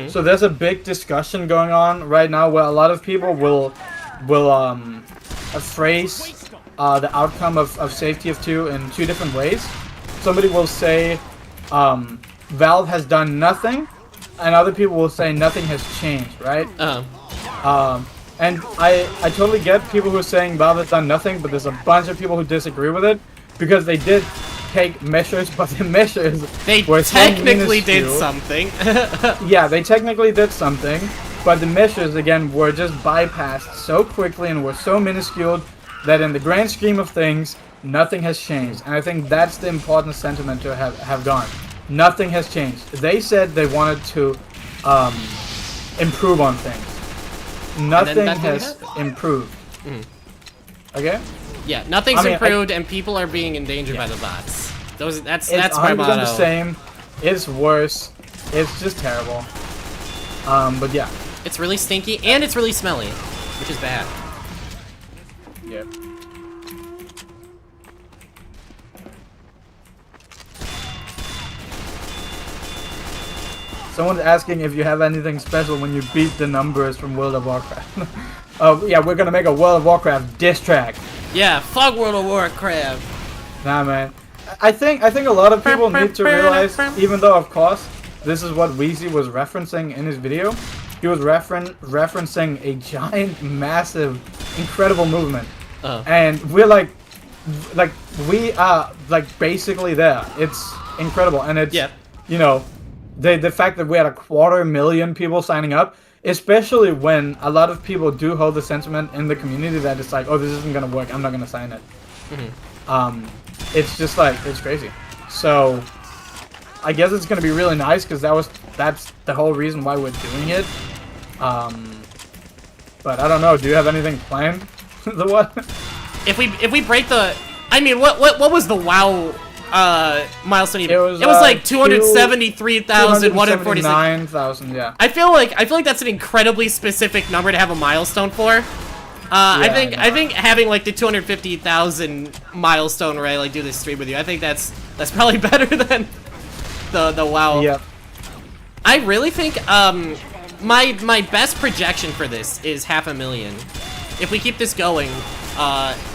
So there's a big discussion going on right now where a lot of people will phrase the outcome of Save TF2 in two different ways. somebody will say Valve has done nothing, and other people will say nothing has changed, right? And I totally get people who are saying Valve has done nothing, but there's a bunch of people who disagree with it because they did take measures, but the measures they were technically so did something. Yeah, they technically did something, but the measures again were just bypassed so quickly and were so minuscule that in the grand scheme of things, nothing has changed. And I think that's the important sentiment to have gone. Nothing has changed. They said they wanted to improve on things. Nothing has improved. Okay? Yeah, nothing's improved, and people are being endangered by the bots. That's my motto. It's the same. It's worse. It's just terrible. But yeah. It's really stinky, and it's really smelly, which is bad. Yep. Someone's asking if you have anything special when you beat the numbers from World of Warcraft. Oh yeah, we're gonna make a World of Warcraft diss track. Yeah, fuck World of Warcraft. Nah, man. I think a lot of people need to realize, even though of course this is what Weezy was referencing in his video, he was referencing a giant, massive, incredible movement, and we're like we are like basically there. It's incredible, and it's you know. The fact that we had 250,000 people signing up, especially when a lot of people do hold the sentiment in the community that it's like, oh, this isn't gonna work, I'm not gonna sign it. It's just like, it's crazy. So I guess it's gonna be really nice because that's the whole reason why we're doing it. But I don't know. Do you have anything planned? The what? If we break the, I mean, what was the WoW? Milestone even. It was like 273,146. 279,000, yeah. I feel like that's an incredibly specific number to have a milestone for. I think having like the 250,000 milestone where I like do this stream with you, I think that's probably better than the WoW. Yep. I really think my best projection for this is 500,000. If we keep this going,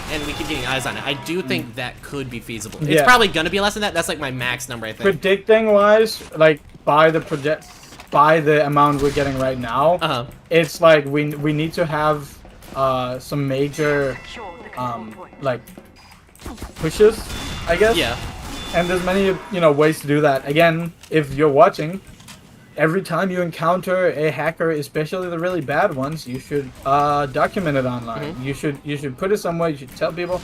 and we keep getting eyes on it, I do think that could be feasible. It's probably gonna be less than that. That's like my max number, I think. Predicting wise, like by the amount we're getting right now, it's like we need to have some major like pushes, I guess. Yeah. And there's many ways to do that. Again, if you're watching, every time you encounter a hacker, especially the really bad ones, you should document it online. You should put it somewhere. You should tell people,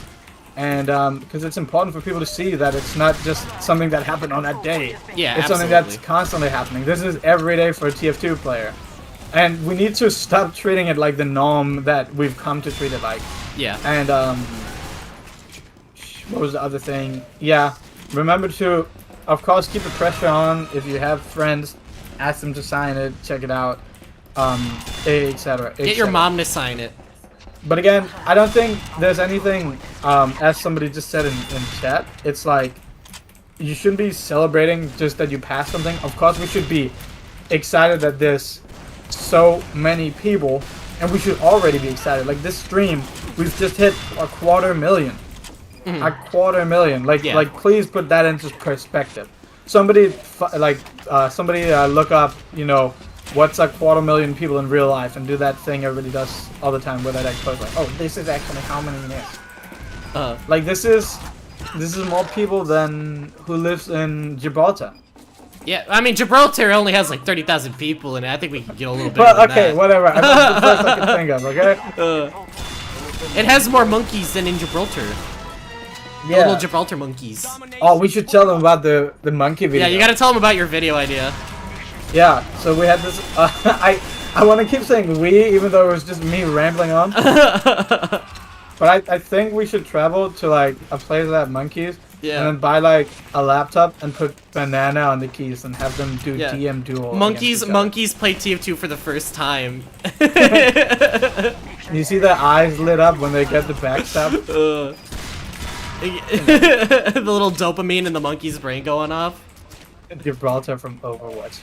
and because it's important for people to see that it's not just something that happened on that day. Yeah, it's something that's constantly happening. This is every day for a TF2 player, and we need to stop treating it like the norm that we've come to treat it like. Yeah. And what was the other thing? Yeah, remember to, of course, keep the pressure on. If you have friends, ask them to sign it, check it out, etc. Get your mom to sign it. But again, I don't think there's anything, as somebody just said in chat, it's like, you shouldn't be celebrating just that you passed something. Of course, we should be excited that there's so many people, and we should already be excited. Like this stream, we've just hit 250,000. 250,000. Like, please put that into perspective. Somebody look up, what's 250,000 people in real life, and do that thing everybody does all the time, where they like post like, oh, this is actually how many it is. Like this is more people than who lives in Gibraltar. Yeah, I mean Gibraltar only has like 30,000 people in it. I think we can get a little bit. But okay, whatever. That's the first I can think of. Okay. It has more monkeys than in Gibraltar. Yeah. Little Gibraltar monkeys. Oh, we should tell them about the monkey video. Yeah, you gotta tell them about your video idea. Yeah, so we had this. I want to keep saying we, even though it was just me rambling on. But I think we should travel to like a place that have monkeys. Yeah. And then buy like a laptop and put banana on the keys and have them do DM duel. Monkeys play TF2 for the first time. You see their eyes lit up when they get the backstab. The little dopamine in the monkey's brain going off. Gibraltar from Overwatch.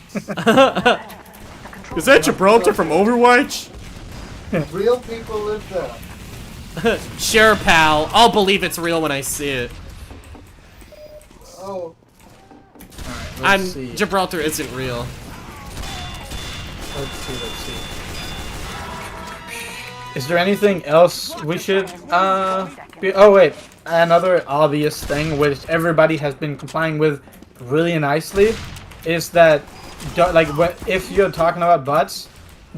Is that Gibraltar from Overwatch? Real people live there. Sure, pal. I'll believe it's real when I see it. Oh. Alright, And let's see. Gibraltar isn't real. Let's see. Is there anything else we should, oh wait, another obvious thing which everybody has been complying with really nicely is that, if you're talking about bots,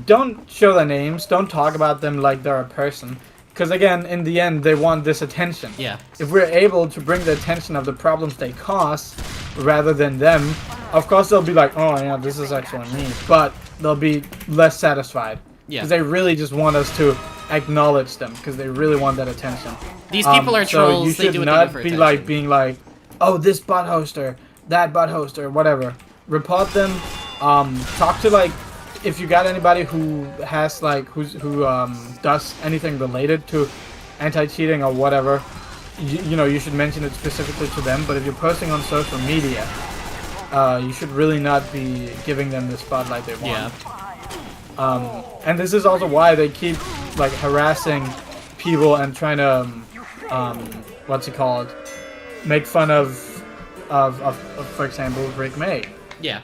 don't show their names, don't talk about them like they're a person. Because again, in the end, they want this attention. Yeah. If we're able to bring the attention of the problems they cause, rather than them, of course they'll be like, oh yeah, this is actually me. But they'll be less satisfied. Yeah. Because they really just want us to acknowledge them, because they really want that attention. These people are trolls. So you should not be like being like, oh, this bot hoster, that bot hoster, whatever. Report them. Talk to like, if you got anybody who has like who does anything related to anti-cheating or whatever, you know, you should mention it specifically to them. But if you're posting on social media, you should really not be giving them the spotlight they want. Yeah. And this is also why they keep like harassing people and trying to what's it called, make fun of for example Rick May. Yeah.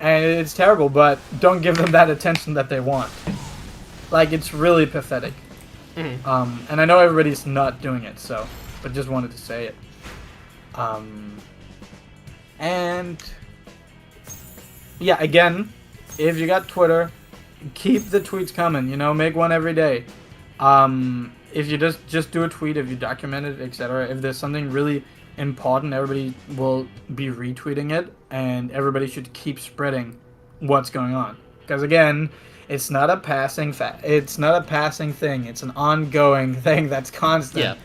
And it's terrible, but don't give them that attention that they want. Like, it's really pathetic. Mm-hmm. And I know everybody's not doing it, so, but just wanted to say it. And yeah, again, if you got Twitter, keep the tweets coming. You know, make one every day. If you just do a tweet, if you document it, etc. If there's something really important, everybody will be retweeting it, and everybody should keep spreading what's going on. Because again, it's not a passing it's not a passing thing. It's an ongoing thing that's constant. Yeah.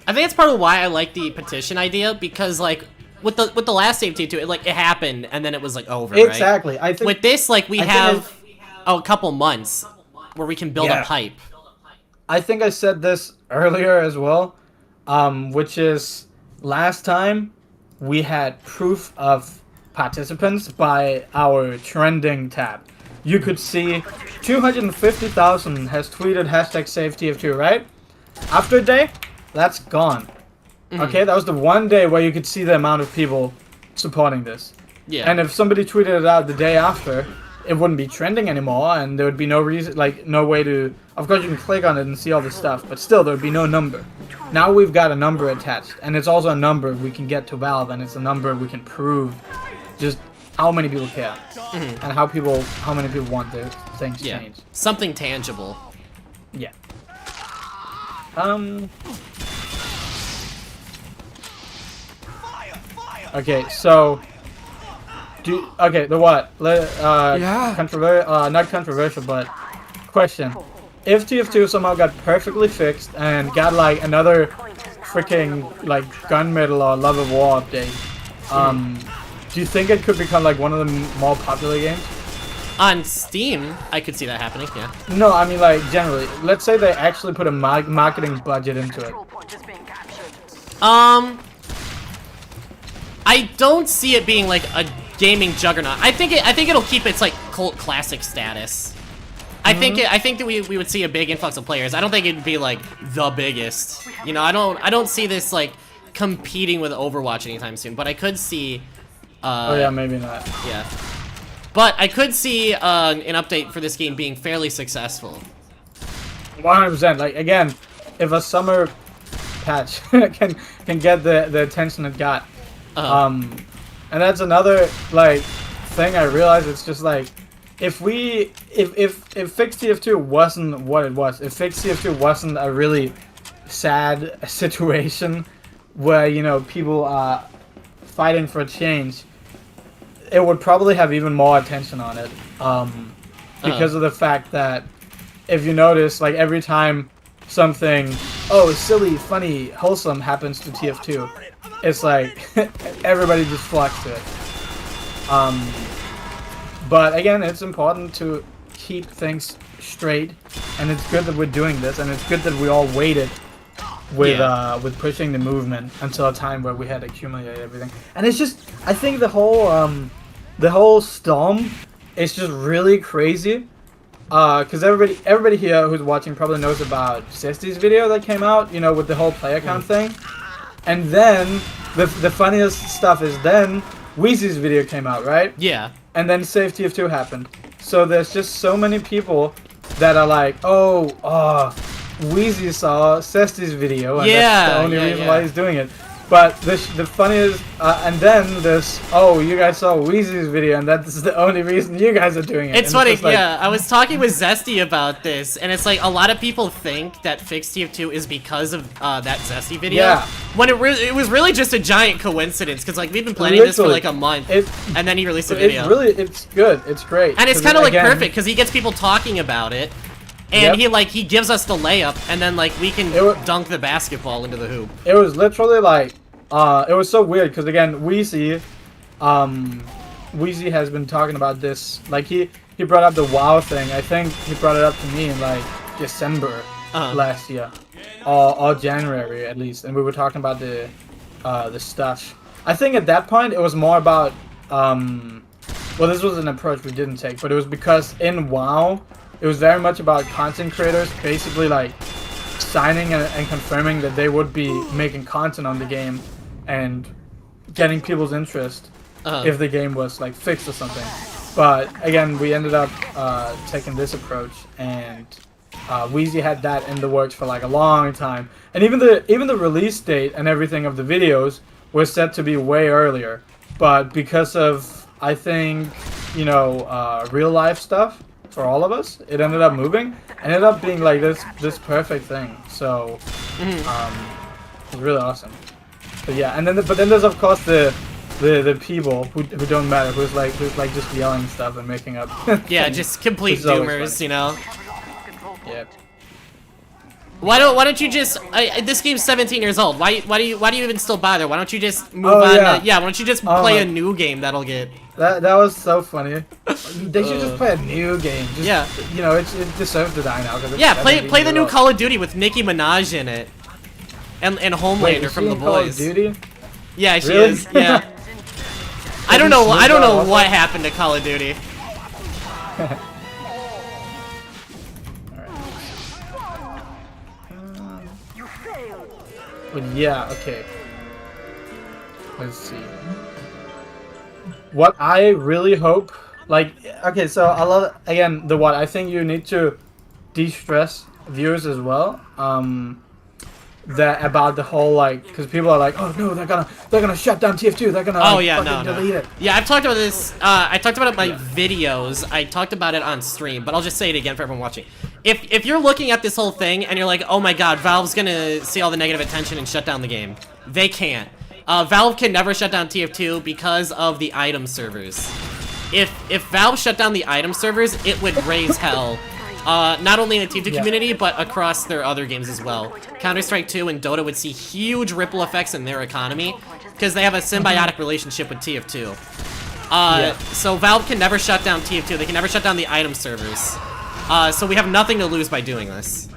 I think that's part of why I like the petition idea, because like with the last save too, it happened and then it was like over. Exactly. Right? I think with this, like we have a couple months where we can build up hype. I think I said this earlier as well. Which is, last time we had proof of participants by our trending tab. You could see 250,000 has tweeted #SaveTF2, right? After a day, that's gone. Okay, that was the one day where you could see the amount of people supporting this. Yeah. And if somebody tweeted it out the day after, it wouldn't be trending anymore, and there would be no reason, like, no way to... Of course, you can click on it and see all this stuff, but still, there would be no number. Now we've got a number attached, and it's also a number we can get to Valve, and it's a number we can prove just how many people care, and how many people want their things changed. Something tangible. Yeah. Okay, so... the what? Not controversial, but question. If TF2 somehow got perfectly fixed and got like another freaking like gunmetal or love of war update, do you think it could become like one of the more popular games? On Steam, I could see that happening, yeah. No, I mean like generally. Let's say they actually put a marketing budget into it. I don't see it being like a gaming juggernaut. I think it'll keep its like cult classic status. I think that we would see a big influx of players. I don't think it'd be like the biggest. You know, I don't see this like competing with Overwatch anytime soon. But I could see. Oh yeah, maybe not. Yeah, but I could see an update for this game being fairly successful. 100%. Like again, if a summer patch can get the attention it got. And that's another like thing I realized. It's just like if Fix TF2 wasn't what it was, if Fix TF2 wasn't a really sad situation where, you know, people are fighting for a change, it would probably have even more attention on it. Because of the fact that if you notice, like every time something silly, funny, wholesome happens to TF2, it's like everybody just flocks to it. But again, it's important to keep things straight, and it's good that we're doing this, and it's good that we all waited with pushing the movement until a time where we had accumulated everything. And it's just, I think the whole storm is just really crazy. Because everybody here who's watching probably knows about Sisty's video that came out, you know, with the whole player count thing. And then the funniest stuff is then Wheezy's video came out, right? Yeah. And then Save TF2 happened. So there's just so many people that are like, Wheezy saw Cesti's video, and that's the only reason why he's doing it. But the funniest, and then this, you guys saw Wheezy's video, and that's the only reason you guys are doing it. It's funny, yeah. I was talking with Zesty about this, and it's like a lot of people think that Fixed TF2 is because of that Zesty video. Yeah. When it was really just a giant coincidence, because like we've been planning this for like a month, and then he released a video. It's good. It's great. And it's kind of like perfect because he gets people talking about it. And he gives us the layup, and then like we can dunk the basketball into the hoop. It was literally like, it was so weird because again, Wheezy has been talking about this. Like he brought up the WoW thing. I think he brought it up to me in like December last year, or January at least, and we were talking about the stuff. I think at that point it was more about well, this was an approach we didn't take, but it was because in WoW. It was very much about content creators basically like signing and confirming that they would be making content on the game and getting people's interest if the game was like fixed or something. But again, we ended up taking this approach, and Wheezy had that in the works for like a long time. And even the release date and everything of the videos was set to be way earlier. But because of, I think, real life stuff, for all of us, it ended up moving. Ended up being like this perfect thing. So it's really awesome. But yeah, and then but then there's of course the people who don't matter, who's like just yelling stuff and making up. Yeah, just complete doomers, Yeah. Why don't you just? This game's 17 years old. Why do you even still bother? Why don't you just move on? Why don't you just play a new game that'll get? That was so funny. They should just play a new game. Just, it deserves to die now. Yeah, play the new Call of Duty with Nicki Minaj in it, and Homelander from The Boys. Call of Duty? Yeah, she Really? is. Yeah. I don't know what happened to Call of Duty. But yeah, okay. Let's see. What I really hope, okay, so again, I think you need to de-stress viewers as well. That about the whole because people are like, oh no, they're gonna shut down TF2, they're gonna delete it. Yeah, I've talked about this. I talked about it in my videos. I talked about it on stream, but I'll just say it again for everyone watching. If you're looking at this whole thing and you're like, oh my god, Valve's gonna see all the negative attention and shut down the game, they can't. Valve can never shut down TF2 because of the item servers. If Valve shut down the item servers, it would raise hell. Not only in the TF2 community, but across their other games as well. Counter-Strike 2 and Dota would see huge ripple effects in their economy because they have a symbiotic relationship with TF2. So Valve can never shut down TF2. They can never shut down the item servers. So we have nothing to lose by doing this.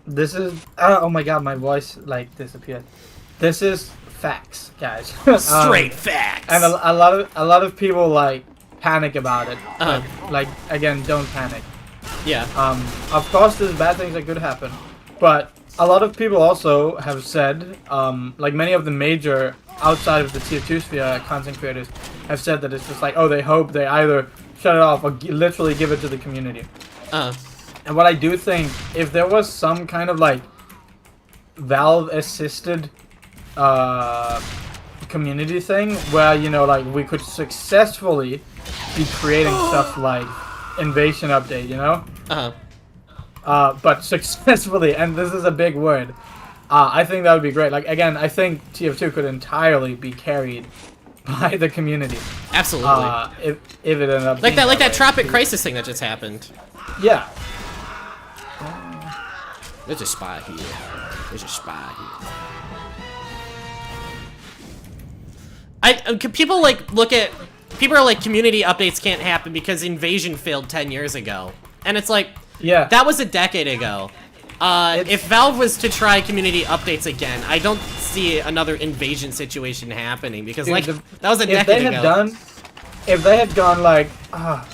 This is oh my god, my voice disappeared. This is facts, guys. Straight facts. And a lot of people panic about it. Again, don't panic. Yeah. Of course, there's bad things that could happen, but a lot of people also have said, many of the major outside of the tier 2 sphere content creators have said that it's just they hope they either shut it off or literally give it to the community. And what I do think, if there was some kind of Valve assisted community thing where we could successfully be creating stuff like invasion update, but successfully, and this is a big word, I think that would be great. Again, I think TF2 could entirely be carried by the community. Absolutely. If it ended up like that Tropic Crisis thing that just happened. Yeah. There's a spy here. There's a spy here. People are like community updates can't happen because Invasion failed 10 years ago. And it's that was a decade ago. If Valve was to try community updates again, I don't see another Invasion situation happening because that was a decade ago. If they had gone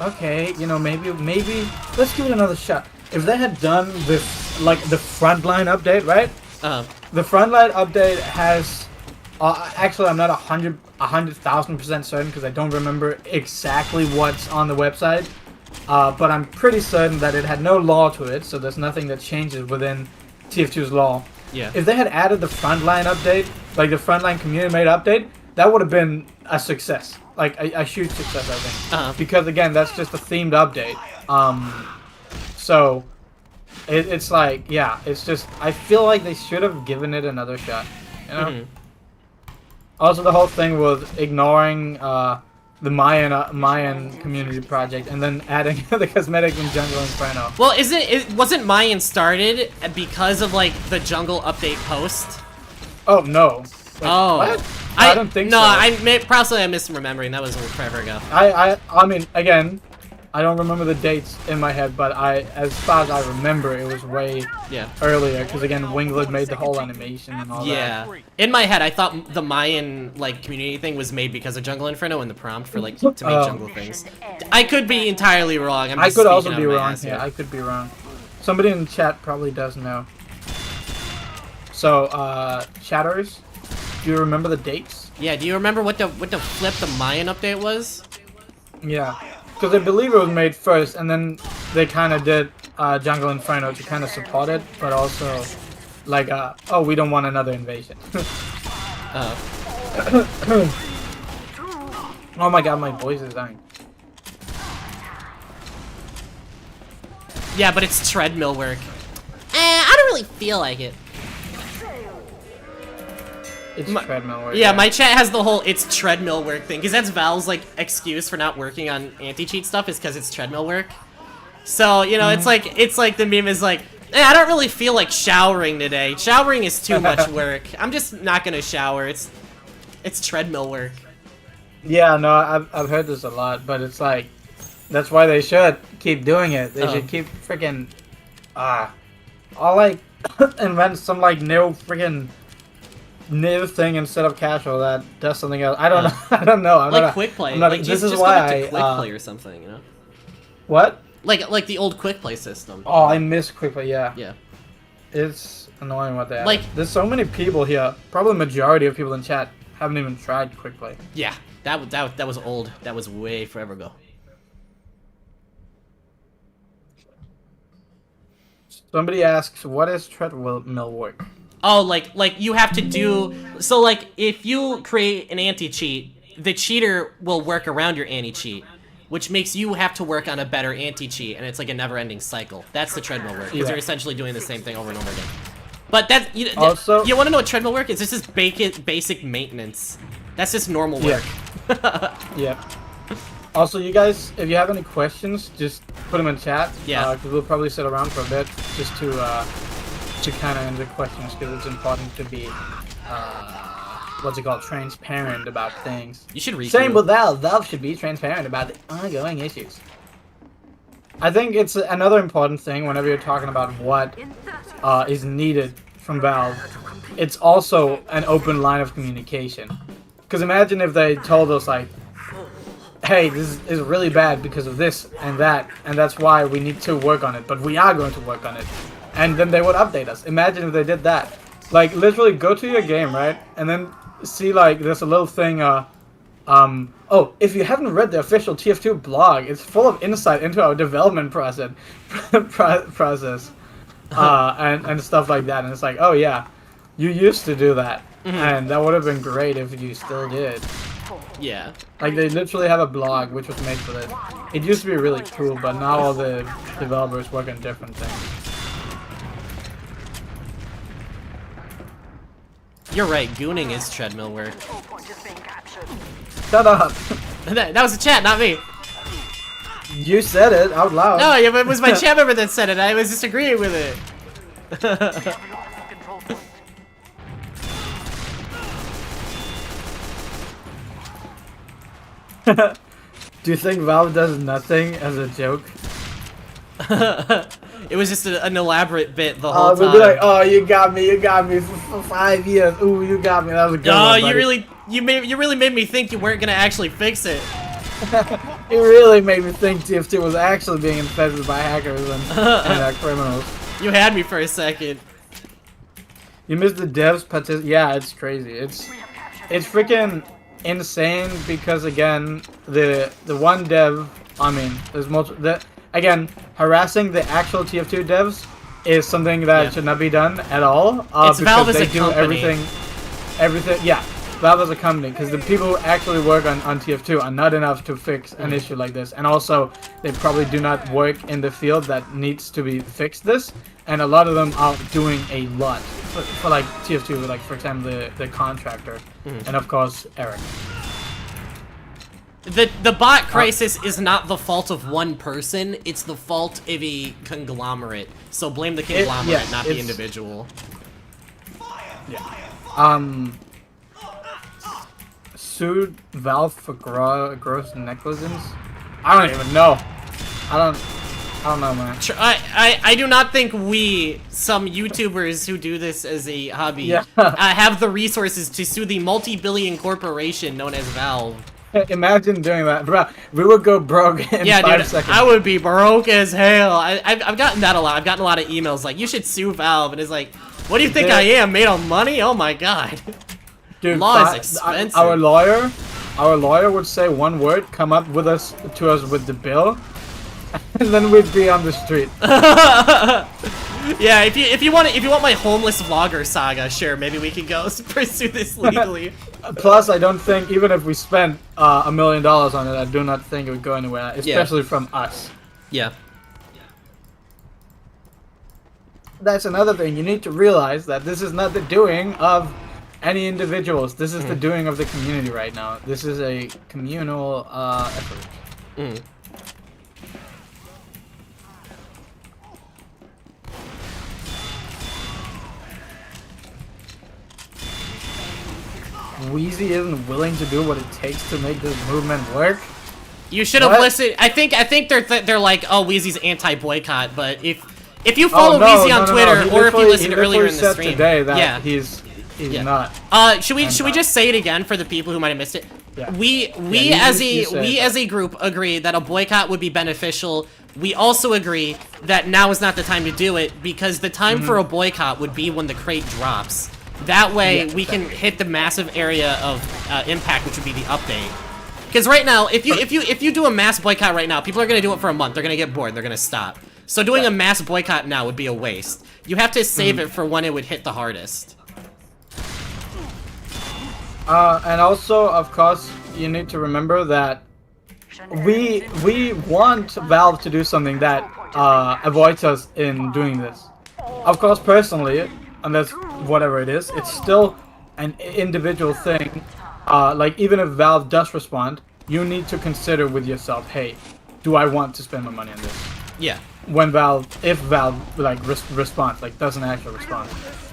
okay, maybe let's give it another shot. If they had done this like the frontline update, right? The frontline update has. Actually, I'm not 100,000% certain because I don't remember exactly what's on the website. But I'm pretty certain that it had no law to it, so there's nothing that changes within TF2's law. Yeah. If they had added the frontline update, like the frontline community-made update, that would have been a success. Like a huge success, I think. Because again, that's just a themed update. So it's like, yeah, it's just I feel like they should have given it another shot. You know. Also, the whole thing was ignoring the Mayan community project and then adding the cosmetics in Jungle Inferno. Well, wasn't Mayan started because of like the Jungle update post? Oh no. Like, what? I don't think so. No, probably I'm misremembering. That was forever ago. I mean, again, I don't remember the dates in my head, but as far as I remember, it was way earlier. Because again, Winglet made the whole animation and all that. Yeah. In my head, I thought the Mayan like community thing was made because of Jungle Inferno and the prompt for like to make jungle things. I could be entirely wrong. I could also be wrong. Yeah, I could be wrong. Somebody in the chat probably does know. So, chatters, do you remember the dates? Yeah. Do you remember what the flip the Mayan update was? Yeah. Because I believe it was made first, and then they kind of did Jungle Inferno to kind of support it, but also, like, oh, we don't want another invasion. Oh my god, my voice is dying. Yeah, but it's treadmill work. I don't really feel like it. It's treadmill work. Yeah, my chat has the whole "it's treadmill work" thing because that's Valve's like excuse for not working on anti-cheat stuff is because it's treadmill work. So you know, it's like the meme is like, I don't really feel like showering today. Showering is too much work. I'm just not gonna shower. It's treadmill work. Yeah, no, I've heard this a lot, but it's like that's why they should keep doing it. They should keep freaking I'll like invent some like new thing instead of casual that does something else. I don't know. I don't know. I'm like not, quick play. I'm not, like this just is go why back to quick play or something, you know? What? Like the old quick play system. Oh, I miss quick play. Yeah. Yeah. It's annoying what they have. Like there's so many people here. Probably the majority of people in chat haven't even tried quick play. Yeah. That was old. That was way forever ago. Somebody asks, what is treadmill work? Oh, like you have to do so. Like if you create an anti-cheat, the cheater will work around your anti-cheat, which makes you have to work on a better anti-cheat, and it's like a never-ending cycle. That's the treadmill work because you're essentially doing the same thing over and over again. But that you want to know what treadmill work is? It's just basic maintenance. That's just normal work. Yeah. Also, you guys, if you have any questions, just put them in chat. Yeah. Because we'll probably sit around for a bit just to kind of answer questions because it's important to be, what's it called, transparent about things. You should read. Same with Valve. Valve should be transparent about the ongoing issues. I think it's another important thing whenever you're talking about what is needed from Valve. It's also an open line of communication. Because imagine if they told us, like, hey, this is really bad because of this and that's why we need to work on it, but we are going to work on it. And then they would update us. Imagine if they did that. Like, literally go to your game, right? And then see, like, there's a little thing, oh, if you haven't read the official TF2 blog, it's full of insight into our development process. And stuff like that. And it's like, oh yeah, you used to do that. And that would have been great if you still did. Yeah. Like, they literally have a blog which was made for this. It used to be really cool, but now all the developers work on different things. You're right, gooning is treadmill work. Shut up! That was the chat, not me. You said it out loud. No, yeah, it was my chat member that said it. I was disagreeing with it. Do you think Valve does nothing as a joke? It was just an elaborate bit the whole time. We'll be like, oh, you got me for 5 years. Ooh, you got me. That was a good one, buddy. you really made me think you weren't gonna actually fix it. It really made me think TF2 was actually being infested by hackers and criminals. You had me for a second. You missed the devs petition. Yeah, it's crazy. It's freaking insane because again, the one dev. I mean, there's multiple. Again, harassing the actual TF2 devs is something that should not be done at all. It's Valve as they a do company. everything. Yeah, Valve as a company, because the people who actually work on TF2 are not enough to fix an issue like this, and also they probably do not work in the field that needs to be fixed this, and a lot of them are doing a lot for like TF2, like for example the contractor, and of course Eric. The bot crisis is not the fault of one person, it's the fault of a conglomerate. So blame the conglomerate, not the individual. Yeah. Sued Valve for gross negligence? I don't even know. I don't know, man. I do not think some YouTubers who do this as a hobby, have the resources to sue the multi-billion corporation known as Valve. Imagine doing that, bro. We would go broke in 5 seconds. I would be broke as hell. I've gotten that a lot. I've gotten a lot of emails like, you should sue Valve, and it's like, what do you think I am, made of money? Oh my god. Dude, law is expensive. Our lawyer would say one word, come up with us with the bill, and then we'd be on the street. Yeah, if you want my homeless vlogger saga, sure, maybe we can go pursue this legally. Plus, I don't think, even if we spent $1 million on it, I do not think it would go anywhere, especially from us. Yeah. That's another thing. You need to realize that this is not the doing of any individuals. This is the doing of the community right now. This is a communal effort. Wheezy isn't willing to do what it takes to make this movement work. You should have listened. I think they're like, oh, Wheezy's anti-boycott, but if you follow Wheezy on Twitter or if you listened earlier in the stream, today that he's not. Should we just say it again for the people who might have missed it? Yeah. We as a group agree that a boycott would be beneficial. We also agree that now is not the time to do it because the time for a boycott would be when the crate drops. That way we can hit the massive area of impact, which would be the update. Because right now, if you do a mass boycott right now, people are gonna do it for a month. They're gonna get bored. They're gonna stop. So doing a mass boycott now would be a waste. You have to save it for when it would hit the hardest. And also, of course, you need to remember that we want Valve to do something that avoids us in doing this. Of course, personally, and that's whatever it is, it's still an individual thing. Like, even if Valve does respond, you need to consider with yourself, hey, do I want to spend my money on this? Yeah. If Valve, like, responds, like, doesn't actually respond.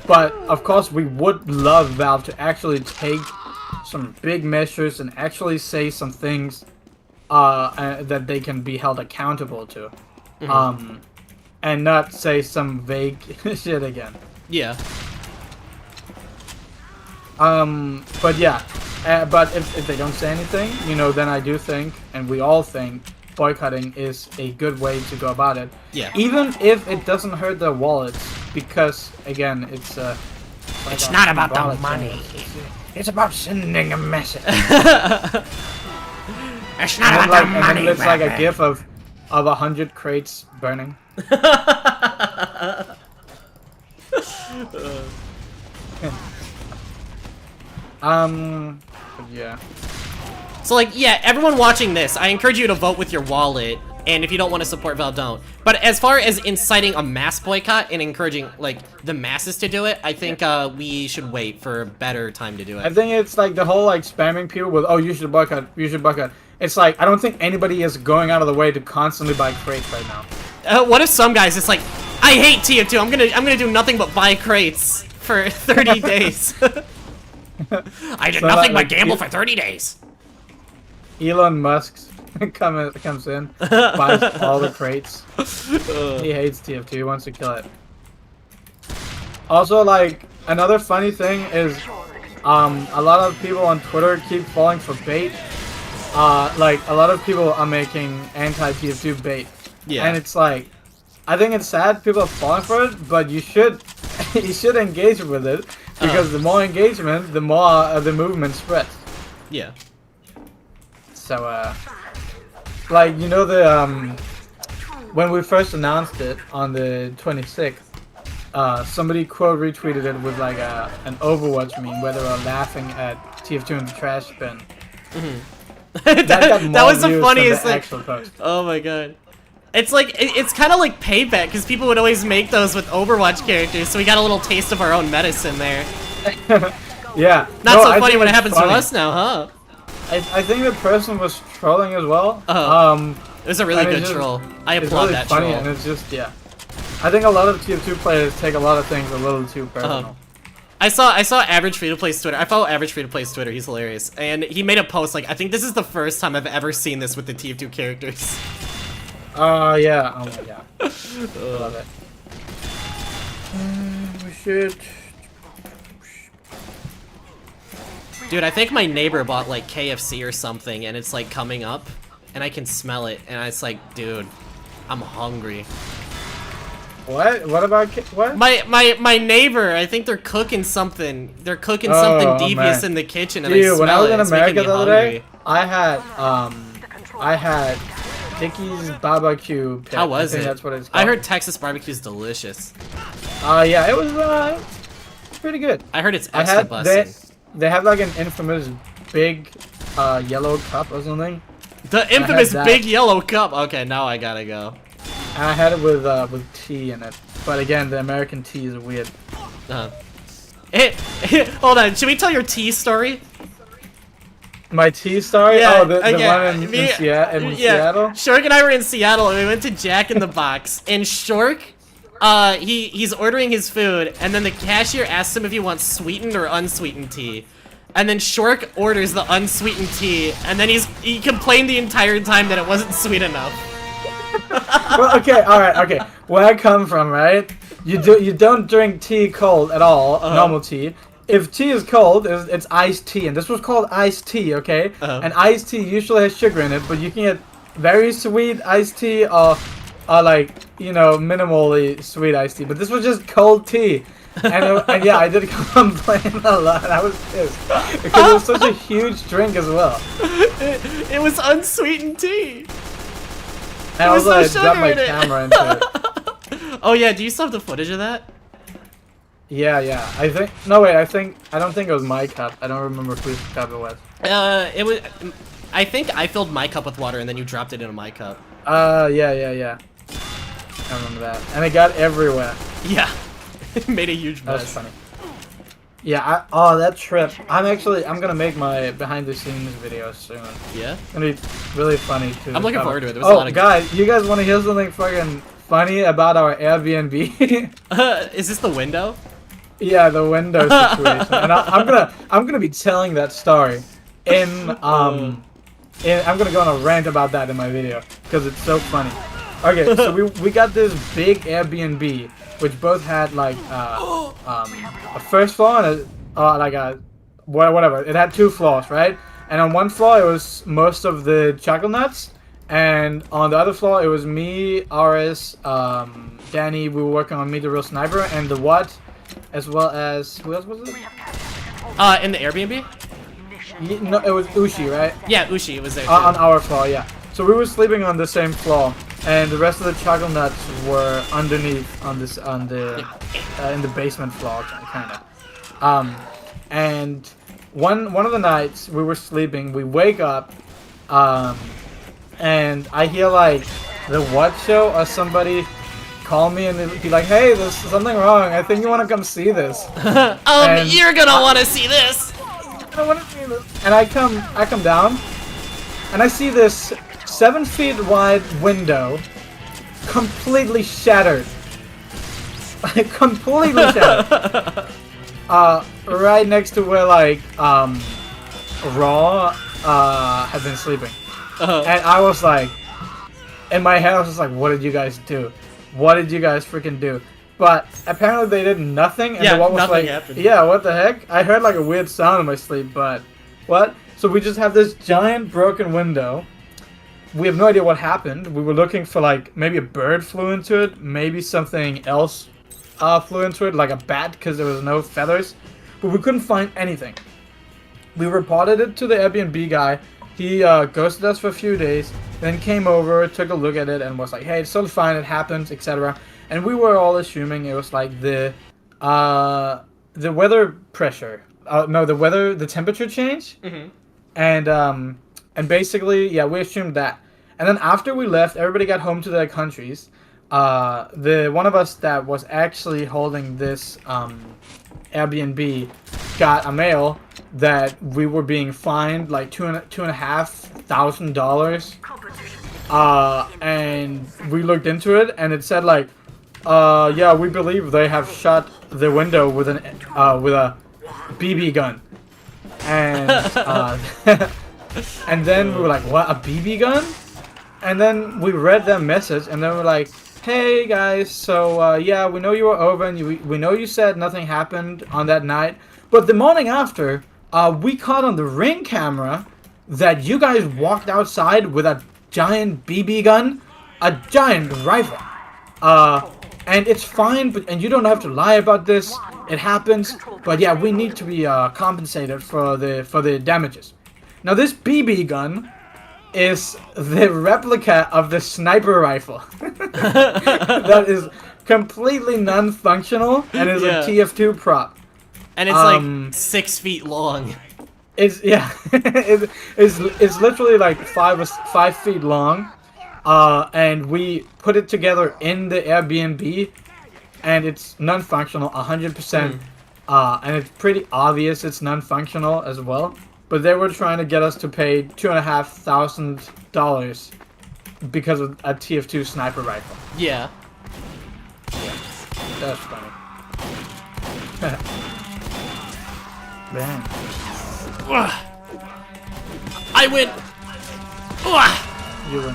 But, of course, we would love Valve to actually take some big measures and actually say some things that they can be held accountable to. And not say some vague shit again. Yeah. But yeah, but if they don't say anything, you know, then I do think, and we all think, boycotting is a good way to go about it. Yeah. Even if it doesn't hurt their wallets, because again, it's it's not about the money. It's about sending a message. It's not about the money. And then it's like a gif of 100 crates burning. Yeah. So like, yeah, everyone watching this, I encourage you to vote with your wallet, and if you don't want to support Valve, don't. But as far as inciting a mass boycott and encouraging, like, the masses to do it, I think we should wait for a better time to do it. I think it's like the whole, like, spamming people with, oh, you should boycott, you should boycott. It's like, I don't think anybody is going out of the way to constantly buy crates right now. What if some guys, it's like, I hate TF2, I'm gonna do nothing but buy crates for 30 days. I did nothing but gamble for 30 days. Elon Musk comes in, buys all the crates. He hates TF2, he wants to kill it. Also, like, another funny thing is, a lot of people on Twitter keep falling for bait. Like, a lot of people are making anti-TF2 bait. Yeah. And it's like, I think it's sad people are falling for it, but you should you should engage with it because the more engagement, the more the movement spreads. Yeah. So like you know the when we first announced it on the 26th, somebody quote retweeted it with like an Overwatch meme where they were laughing at TF2 in the trash bin. that was the funniest thing. Actual post. Oh my god. It's like, it's kind of like payback, because people would always make those with Overwatch characters, so we got a little taste of our own medicine there. Yeah. Not so funny when it happens to us now, huh? I think the person was trolling as well. It was a really good troll. I applaud really that funny, troll. And it's just, yeah. I think a lot of TF2 players take a lot of things a little too personal. I saw Average Free to Play's Twitter. I follow Average Free to Play's Twitter. He's hilarious, and he made a post like, I think this is the first time I've ever seen this with the TF2 characters. Yeah. Oh my god. I love it. We should. Dude, I think my neighbor bought like KFC or something, and it's like coming up, and I can smell it, and it's like, dude, I'm hungry. What? What about what? My neighbor, I think they're cooking something. They're cooking something devious in the kitchen, and I smell when I was it. in It's America making me the other hungry. day, I had Dickie's barbecue pit. How was I think it? That's what it's called. I heard Texas barbecue is delicious. Yeah, it was pretty good. I heard it's extra busting. They have like an infamous big yellow cup or something. The infamous big yellow cup. Okay, now I gotta go. And I had it with tea in it. But again, the American tea is weird. Hold on, should we tell your tea story? My tea story? Yeah, oh, the one in Seattle? Shork and I were in Seattle, and we went to Jack in the Box. And Shork, he's ordering his food, and then the cashier asks him if he wants sweetened or unsweetened tea. And then Shork orders the unsweetened tea, and then he complained the entire time that it wasn't sweet enough. Well, okay, alright, okay. Where I come from, right? You don't drink tea cold at all, normal tea. If tea is cold, it's iced tea, and this was called iced tea, okay? And iced tea usually has sugar in it, but you can get very sweet iced tea or like, you know, minimally sweet iced tea. But this was just cold tea. And yeah, I did complain a lot. I was pissed. Because it was such a huge drink as well. It was unsweetened tea. And I was like, dropped my camera into it. Oh yeah, do you still have the footage of that? Yeah. I think. No wait. I don't think it was my cup. I don't remember whose cup it was. It was. I think I filled my cup with water and then you dropped it into my cup. Yeah. I remember that. And it got everywhere. Yeah. It made a huge mess. That was funny. Yeah. That trip. I'm gonna make my behind the scenes video soon. Yeah. It's gonna be really funny too. I'm looking forward to it. There was a lot of guys, you guys want to hear something fucking funny about our Airbnb? Is this the window? Yeah, the window situation. And I'm gonna be telling that story I'm gonna go on a rant about that in my video because it's so funny. Okay, so we got this big Airbnb which both had like a first floor and whatever. It had 2 floors, right? And on one floor it was most of the chocolate nuts, and on the other floor it was me, RS, Danny. We were working on Meet the Real Sniper, and the What, as well as who else was it? In the Airbnb? No, it was Ushi, right? Yeah, Ushi was there too. On our floor, yeah. So we were sleeping on the same floor, and the rest of the chocolate nuts were underneath in the basement floor, kind of. And one of the nights we were sleeping, we wake up, and I hear like the What show or somebody call me and they'd be like, "Hey, there's something wrong. I think you want to come see this." You're gonna want to see this. I want to see this. And I come down, and I see this 7 feet wide window, completely shattered. Completely shattered. Right next to where like Raw had been sleeping. And I was like, in my head I was just like, what did you guys do? What did you guys freaking do? But apparently they did nothing, and yeah, the one was nothing like, happened. yeah, what the heck? I heard like a weird sound in my sleep, but what? So we just have this giant broken window, we have no idea what happened. We were looking for like maybe a bird flew into it, maybe something else flew into it, like a bat, because there was no feathers, but we couldn't find anything. We reported it to the Airbnb guy. He ghosted us for a few days, then came over, took a look at it, and was like, "Hey, it's totally fine. It happens, etc." And we were all assuming it was like the weather pressure. The temperature change. And basically, yeah, we assumed that. And then after we left, everybody got home to their countries. The one of us that was actually holding this Airbnb got a mail that we were being fined like $2,500. And we looked into it, and it said like, yeah, we believe they have shot the window with a BB gun. And and then we were like, what, a BB gun? And then we read their message, and then we're like, hey guys, so yeah, we know you were over, and we know you said nothing happened on that night, but the morning after, we caught on the Ring camera that you guys walked outside with a giant BB gun, a giant rifle. And it's fine, and you don't have to lie about this. It happens, but yeah, we need to be compensated for the damages. Now, this BB gun is the replica of the sniper rifle that is completely non-functional and is a TF2 prop. And it's like 6 feet long. It's it's literally like 5 feet long. And we put it together in the Airbnb, and it's non-functional 100%. And it's pretty obvious it's non-functional as well. But they were trying to get us to pay $2,500 because of a TF2 sniper rifle. Yeah. That's funny. Man. I win! You win.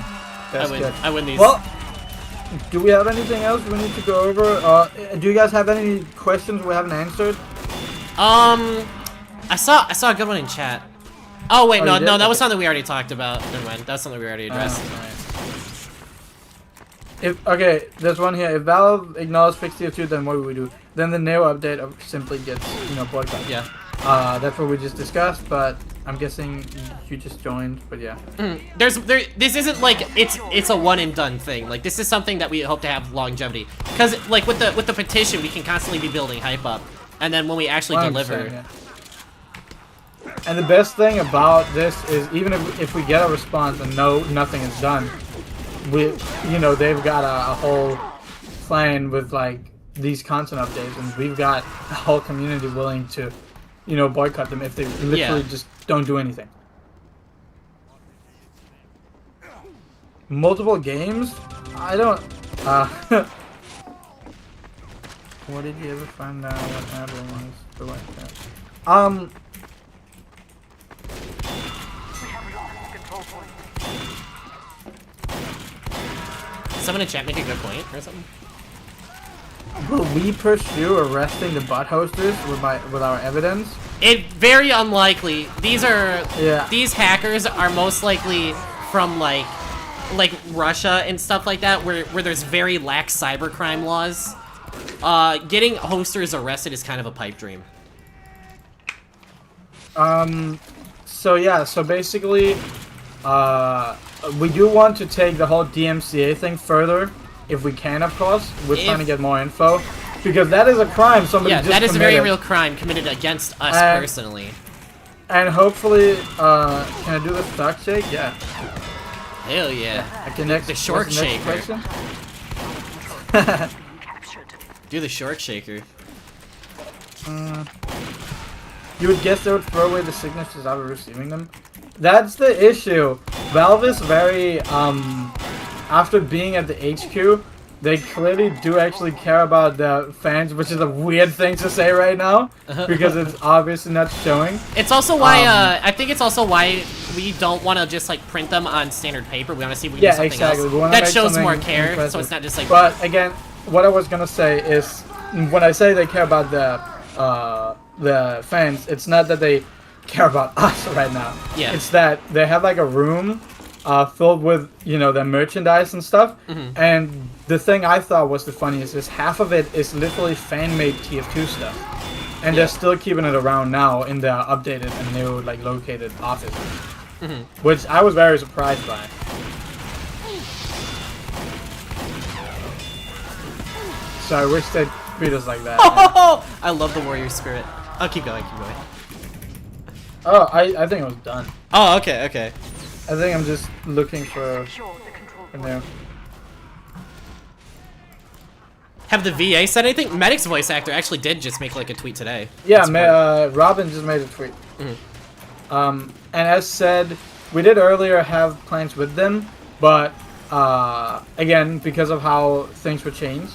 That's good. I win these. Well, do we have anything else we need to go over? Do you guys have any questions we haven't answered? I saw a good one in chat. Oh wait, no, that was Okay. something we already talked about. Never mind. That's something we already addressed. Okay, there's one here. If Valve ignores fixed TF2, then what do we do? Then the Neo update simply gets, boycott. Yeah. That's what we just discussed, but I'm guessing you just joined, but yeah. This isn't like it's a one and done thing. Like, this is something that we hope to have longevity. Cause like with the petition, we can constantly be building hype up, and then when we actually deliver. Yeah. And the best thing about this is even if we get a response and nothing is done, they've got a whole plan with like these content updates, and we've got a whole community willing to, boycott them if they literally just don't do anything. Multiple games? I don't. What did you ever find out what Apple wants to like that? Someone in chat make a good point or something. Will we pursue arresting the bot hosters with our evidence? It very unlikely. These hackers are most likely from like Russia and stuff like that, where there's very lax cybercrime laws. Getting hosters arrested is kind of a pipe dream. So basically, we do want to take the whole DMCA thing further, if we can, of course. We're trying to get more info, because that is a crime somebody just that is committed. a very real crime committed against us personally. And hopefully, can I do the stock shake? Yeah. Hell yeah. The Shork shaker. Do the Shork shaker. You would guess they would throw away the signatures after receiving them? That's the issue. Valve is very, after being at the HQ, they clearly do actually care about the fans, which is a weird thing to say right now, because it's obviously not showing. It's also why, I think it's also why we don't want to just, like, print them on standard paper. We want to see if we can do something else. That shows more care, impressive. So it's not just like... But, again, what I was going to say is, when I say they care about the fans, it's not that they care about us right now. Yeah. It's that they have like a room filled with, you know, the merchandise and stuff. Mm-hmm. And the thing I thought was the funniest is half of it is literally fan-made TF2 stuff. And they're still keeping it around now in their updated and new, like, located offices. Mm-hmm. Which I was very surprised by. So I wish they'd treat us like that. Oh, I love the warrior spirit. Oh, keep going, keep going. Oh, I think I was done. Oh, okay, okay. I think I'm just looking for new. Have the VA said anything? Medic's voice actor actually did just make like a tweet today. Yeah, Robin just made a tweet. Mm-hmm. And as said, we did earlier have plans with them, but again, because of how things were changed,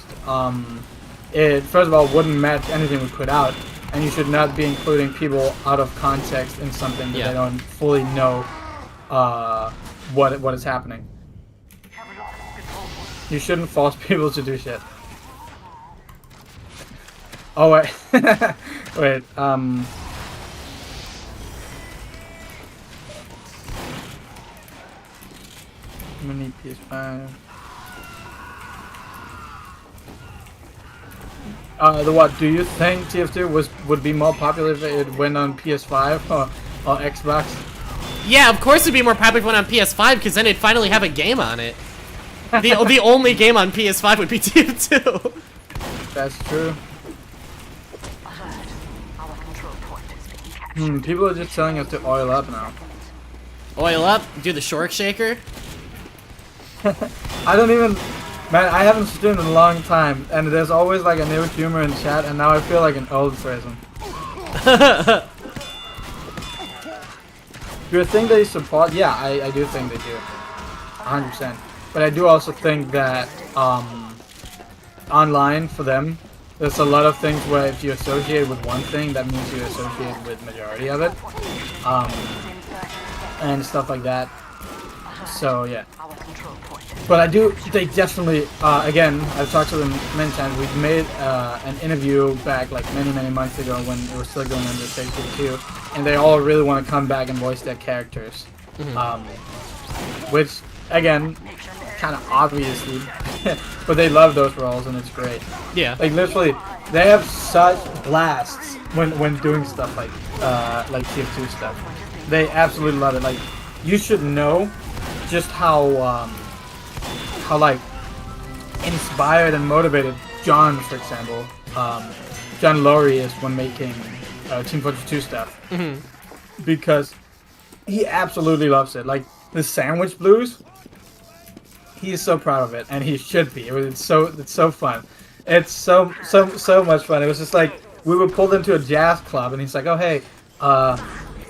it first of all wouldn't match anything we put out, and you should not be including people out of context in something that they don't fully know what is happening. You shouldn't force people to do shit. Oh wait, wait. Mini PS5. The what? Do you think TF2 would be more popular if it went on PS5 or Xbox? Yeah, of course it'd be more popular if it went on PS5 because then it'd finally have a game on it. The only game on PS5 would be TF2. That's true. People are just telling us to oil up now. Oil up, do the Shork shaker. I don't even, man, I haven't streamed in a long time, and there's always like a new humor in chat, and now I feel like an old person. Do you think they support? Yeah, I do think they do. 100%. But I do also think that online for them, there's a lot of things where if you associate with one thing, that means you associate with majority of it. And stuff like that. So yeah. But they definitely, again, I've talked to them many times. We've made an interview back like many months ago when it was still going under Facebook too, and they all really want to come back and voice their characters. Which, again, kind of obviously, but they love those roles and it's great. Yeah. Like literally, they have such blasts when doing stuff like TF2 stuff. They absolutely love it. Like, you should know just how like inspired and motivated John, for example, John Laurie is when making Team 42 stuff, because he absolutely loves it. Like the Sandwich Blues, he is so proud of it, and he should be. It's so fun. It's so much fun. It was just like we were pulled into a jazz club, and he's like, "Oh hey,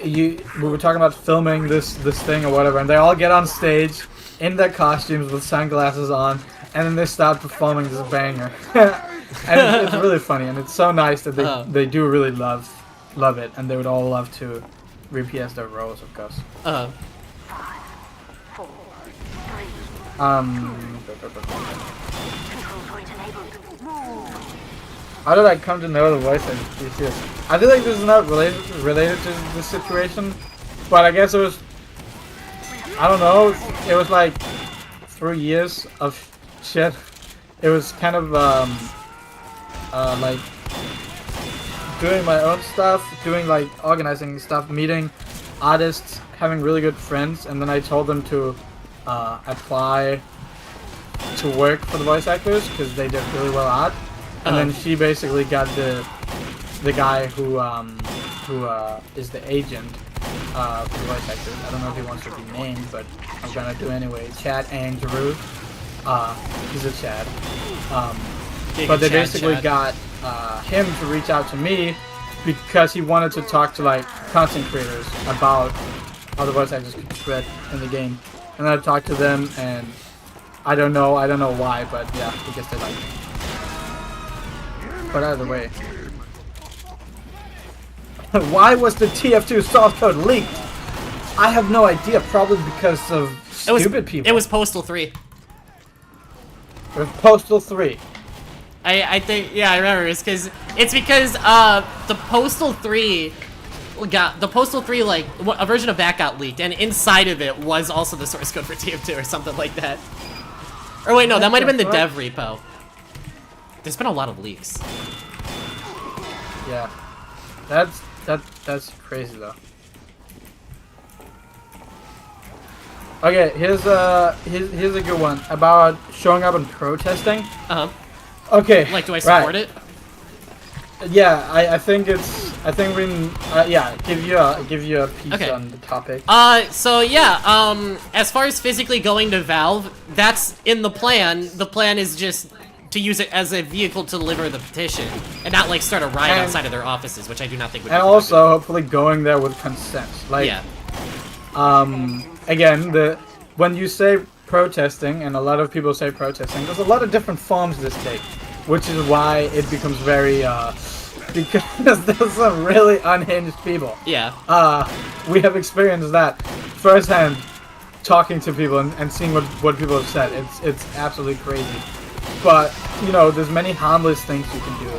we were talking about filming this thing or whatever," and they all get on stage in their costumes with sunglasses on, and then they start performing this banger. And it's really funny, and it's so nice that they do really love it, and they would all love to re-PS their roles, of course. 5, 4, 3. How did I come to know the voice actor? I feel like this is not related to this situation, but I guess it was, I don't know, it was like 3 years of shit. It was kind of like doing my own stuff, doing like organizing stuff, meeting artists, having really good friends, and then I told them to apply to work for the voice actors because they did really well at. And then she basically got the guy who is the agent for the voice actors. I don't know if he wants to be named, but I'm gonna do anyway. Chad Andrew. He's a Chad. But they basically got him to reach out to me because he wanted to talk to like content creators about how the voice actors could spread in the game. And I talked to them, and I don't know why, but yeah, because they like it. But either way, why was the TF2 source code leaked? I have no idea. Probably because of stupid people. It was Postal 3. It was Postal 3. I think, yeah, I remember. It's because the Postal 3, the Postal 3, like, a version of that got leaked, and inside of it was also the source code for TF2 or something like that. Or wait, no, that might have been the dev repo. There's been a lot of leaks. Yeah. That's crazy though. Okay, here's a good one about showing up and protesting. Uh-huh. Okay. Like, do I support it? Yeah, I think we can, yeah, give you a piece Okay. on the topic. So yeah, as far as physically going to Valve, that's in the plan. The plan is just to use it as a vehicle to deliver the petition, and not like start a riot outside of their offices, which I do not think would be and productive. also hopefully going there with consent. Like, Yeah. Again, when you say protesting, and a lot of people say protesting, there's a lot of different forms this take, which is why it becomes very, because there's some really unhinged people. Yeah. We have experienced that firsthand, talking to people and seeing what people have said. It's absolutely crazy. But, you know, there's many harmless things you can do.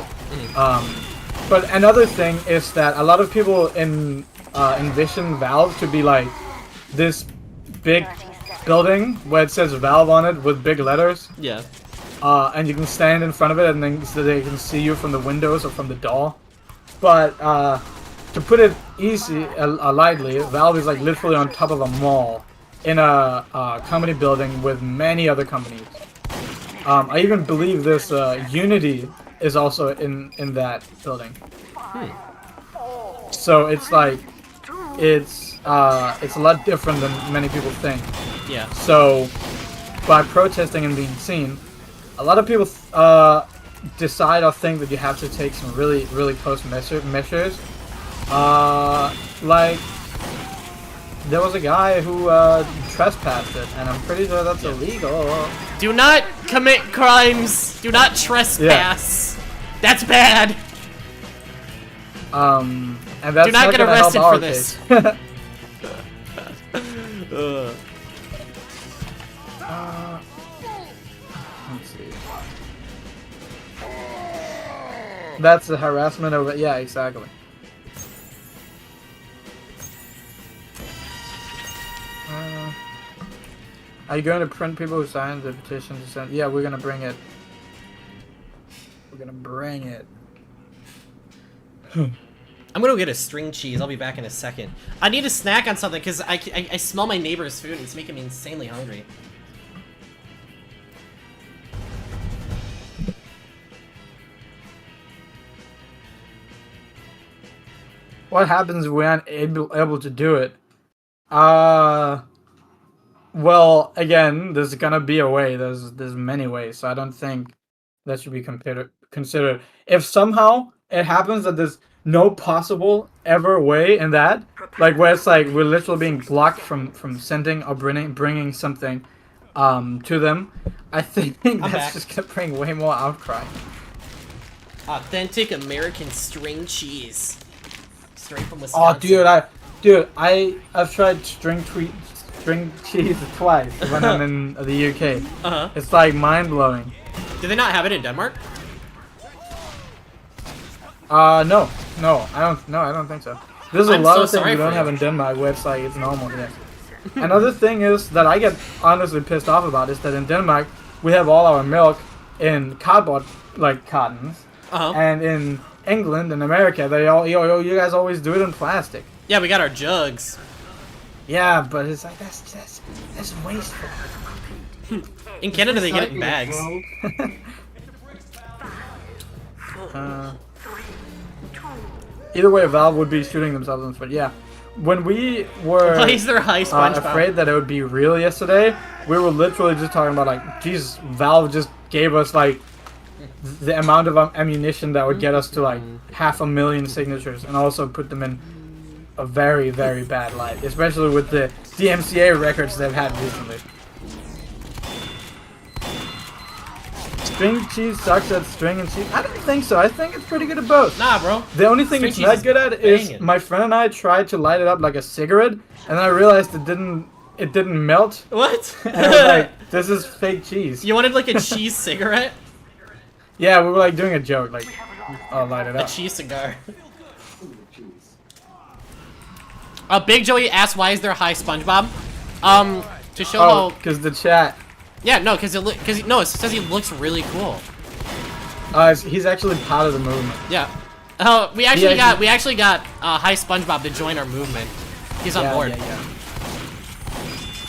But another thing is that a lot of people envision Valve to be like this big building where it says Valve on it with big letters. Yeah. And you can stand in front of it and then so they can see you from the windows or from the door. But to put it lightly, Valve is like literally on top of a mall in a company building with many other companies. I even believe this Unity is also in that building. So it's like it's a lot different than many people think. Yeah. So by protesting and being seen, a lot of people decide or think that you have to take some really close measures. Like there was a guy who trespassed it, and I'm pretty sure that's illegal. Do not commit crimes. Do not trespass. That's bad. And that's Do not get gonna arrested help for our this. case. Let's see. That's the harassment of it. Yeah, exactly. Are you going to print people who signed the petition to send? Yeah, we're gonna bring it. We're gonna bring it. I'm gonna go get a string cheese. I'll be back in a second. I need a snack on something because I smell my neighbor's food and it's making me insanely hungry. What happens if we aren't able to do it? Well, again, there's gonna be a way. There's many ways, so I don't think that should be considered. If somehow it happens that there's no possible ever way in that, like where it's like we're literally being blocked from sending or bringing something to them, I think that's just gonna bring way more outcry. Authentic American string cheese, straight from Wisconsin. Oh, dude, I've tried string cheese twice when I'm in the UK. Uh-huh. It's like mind blowing. Do they not have it in Denmark? No, I don't think so. There's a I'm lot so of things sorry we don't for have you. in Denmark where it's like it's normal here. Another thing is that I get honestly pissed off about is that in Denmark we have all our milk in cardboard like cartons, and in England and America they all you guys always do it in plastic. Yeah, we got our jugs. Yeah, but it's like that's wasteful. In Canada, they get it in bags. Either way, Valve would be shooting themselves in the foot. Yeah, when we were Place their high SpongeBob. afraid that it would be real yesterday, we were literally just talking about like, Jesus, Valve just gave us like the amount of ammunition that would get us to like 500,000 signatures, and also put them in a very bad light, especially with the DMCA records they've had recently. String cheese sucks at string and cheese. I don't think so. I think it's pretty good at both. Nah, bro. The only thing String it's cheese not is good at is banging. my friend and I tried to light it up like a cigarette, and then I realized it didn't melt. What? And I was like, this is fake cheese. You wanted like a cheese cigarette? Yeah, we were like doing a joke, like, I'll light it A up. cheese cigar. Big Joey asked, "Why is there a high SpongeBob?" To show Oh, how. because the chat. Yeah, no, because it says he looks really cool. He's actually part of the movement. Yeah. We actually got High SpongeBob to join our movement. He's on board. Yeah.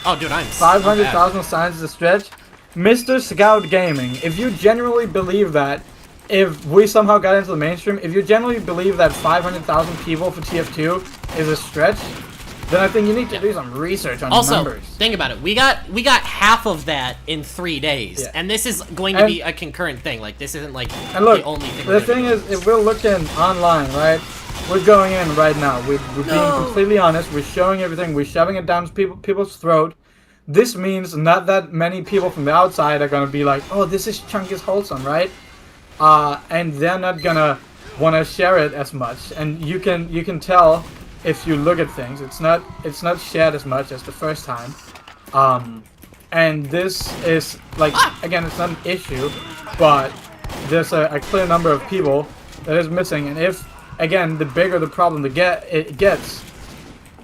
Oh, dude, I'm 500,000 signs is a stretch. Mr. Scout Gaming, if you genuinely believe that, if we somehow got into the mainstream, if you genuinely believe that 500,000 people for TF2 is a stretch, then I think you need to do some research on also, numbers. Think about it. We got half of that in 3 days, and this is going to be a concurrent thing. Like this isn't like look, the only thing. The thing is, if we're looking online, right? We're going in right now. We're being completely honest. We're showing everything. We're shoving it down people's throat. This means not that many people from the outside are gonna be like, "Oh, this is Chunk is wholesome," right? And they're not gonna want to share it as much. And you can tell if you look at things. It's not shared as much as the first time. And this is like again, it's not an issue, but there's a clear number of people that is missing. And if again, the bigger the problem it gets,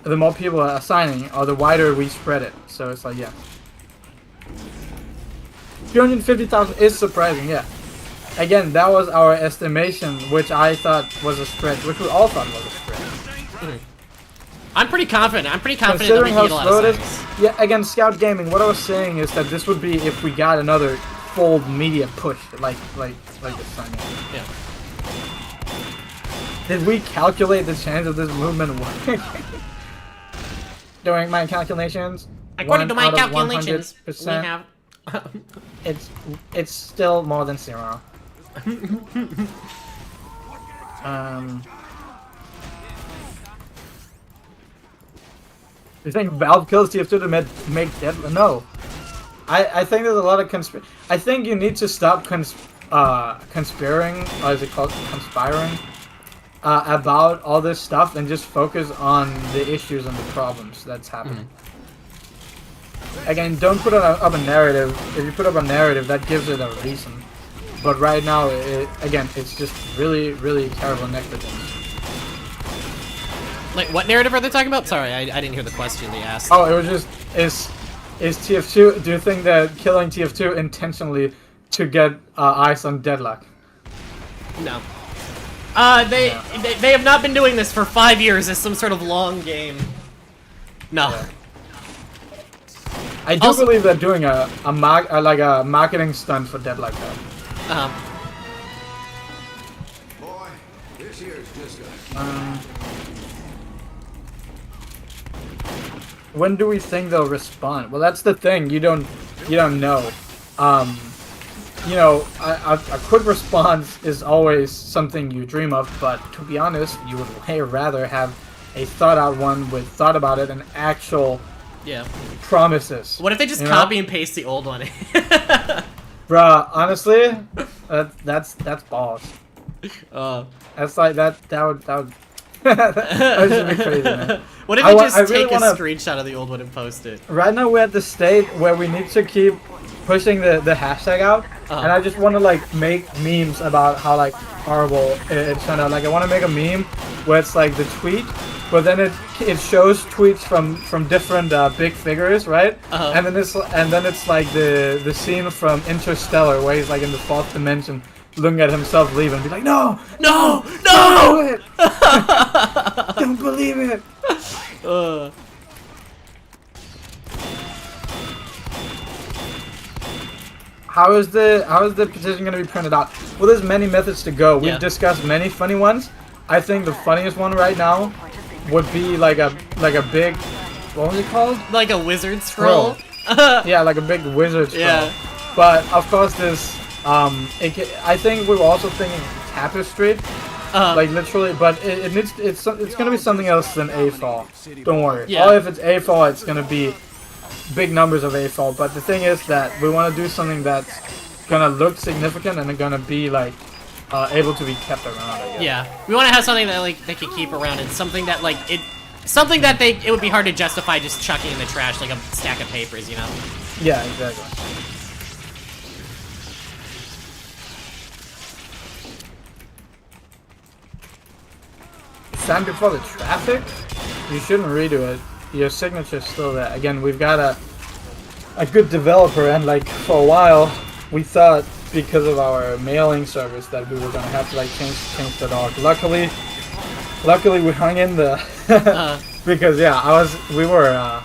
the more people are signing, or the wider we spread it. So it's like, yeah. 350,000 is surprising, yeah. Again, that was our estimation, which I thought was a stretch, which we all thought was a stretch. I'm pretty confident. That we Considering how need a lot slow of it is, signs. yeah, again, Scout Gaming, what I was saying is that this would be if we got another full media push, like this sign. Yeah. Did we calculate the chance of this movement working? Doing my calculations, According to my 1 out of calculations, we 100%, have. it's still more than 0. You think Valve kills TF2 to make dead? No. I think there's a lot of I think you need to stop conspiring, or is it called conspiring, about all this stuff and just focus on the issues and the problems that's happening. Again, don't put up a narrative. If you put up a narrative, that gives it a reason. But right now, again, it's just really, really terrible negligence. Like, what narrative are they talking about? Sorry, I didn't hear the question they asked. Oh, it was just, is TF2, do you think they're killing TF2 intentionally to get eyes on Deadlock? No. They have not been doing this for 5 years as some sort of long game. No. Yeah. I do believe they're doing a marketing stunt for Deadlock though. Boy, this year's just a... When do we think they'll respond? Well, that's the thing. You don't know. You know, a quick response is always something you dream of, but to be honest, you would way rather have a thought out one with thought about it and actual promises. What if they just copy and paste the old one? Bruh, honestly, that's balls. That's like that would that would just be crazy, man. What if you just really take a screenshot of the old one and post it? Right now we're at the state where we need to keep pushing the hashtag out, and I just want to like make memes about how like horrible it turned out. Like I want to make a meme where it's like the tweet, but then it shows tweets from different big figures, right? And then it's like the scene from Interstellar where he's like in the 4th dimension, looking at himself leaving, and be like, no, no, don't do it, don't believe it. How is the petition going to be printed out? Well, there's many methods to go. We've discussed many funny ones. I think the funniest one right now would be like a big, what was it called? Like a wizard scroll. Yeah, like a big wizard scroll. Yeah. But of course, this I think we were also thinking tapestry. Like literally, but it's gonna be something else than AFOL. Don't worry. Yeah. Or if it's AFOL, it's gonna be big numbers of AFOL. But the thing is that we want to do something that's gonna look significant and gonna be like able to be kept around. I guess. Yeah, we want to have something that like they could keep around and something that like it would be hard to justify just chucking in the trash like a stack of papers, you know? Yeah, exactly. Time before the traffic? you shouldn't redo it. Your signature's still there. Again, we've got a good developer, and like for a while, we thought because of our mailing service that we were gonna have to like change the dog. Luckily we hung in the because yeah, we were.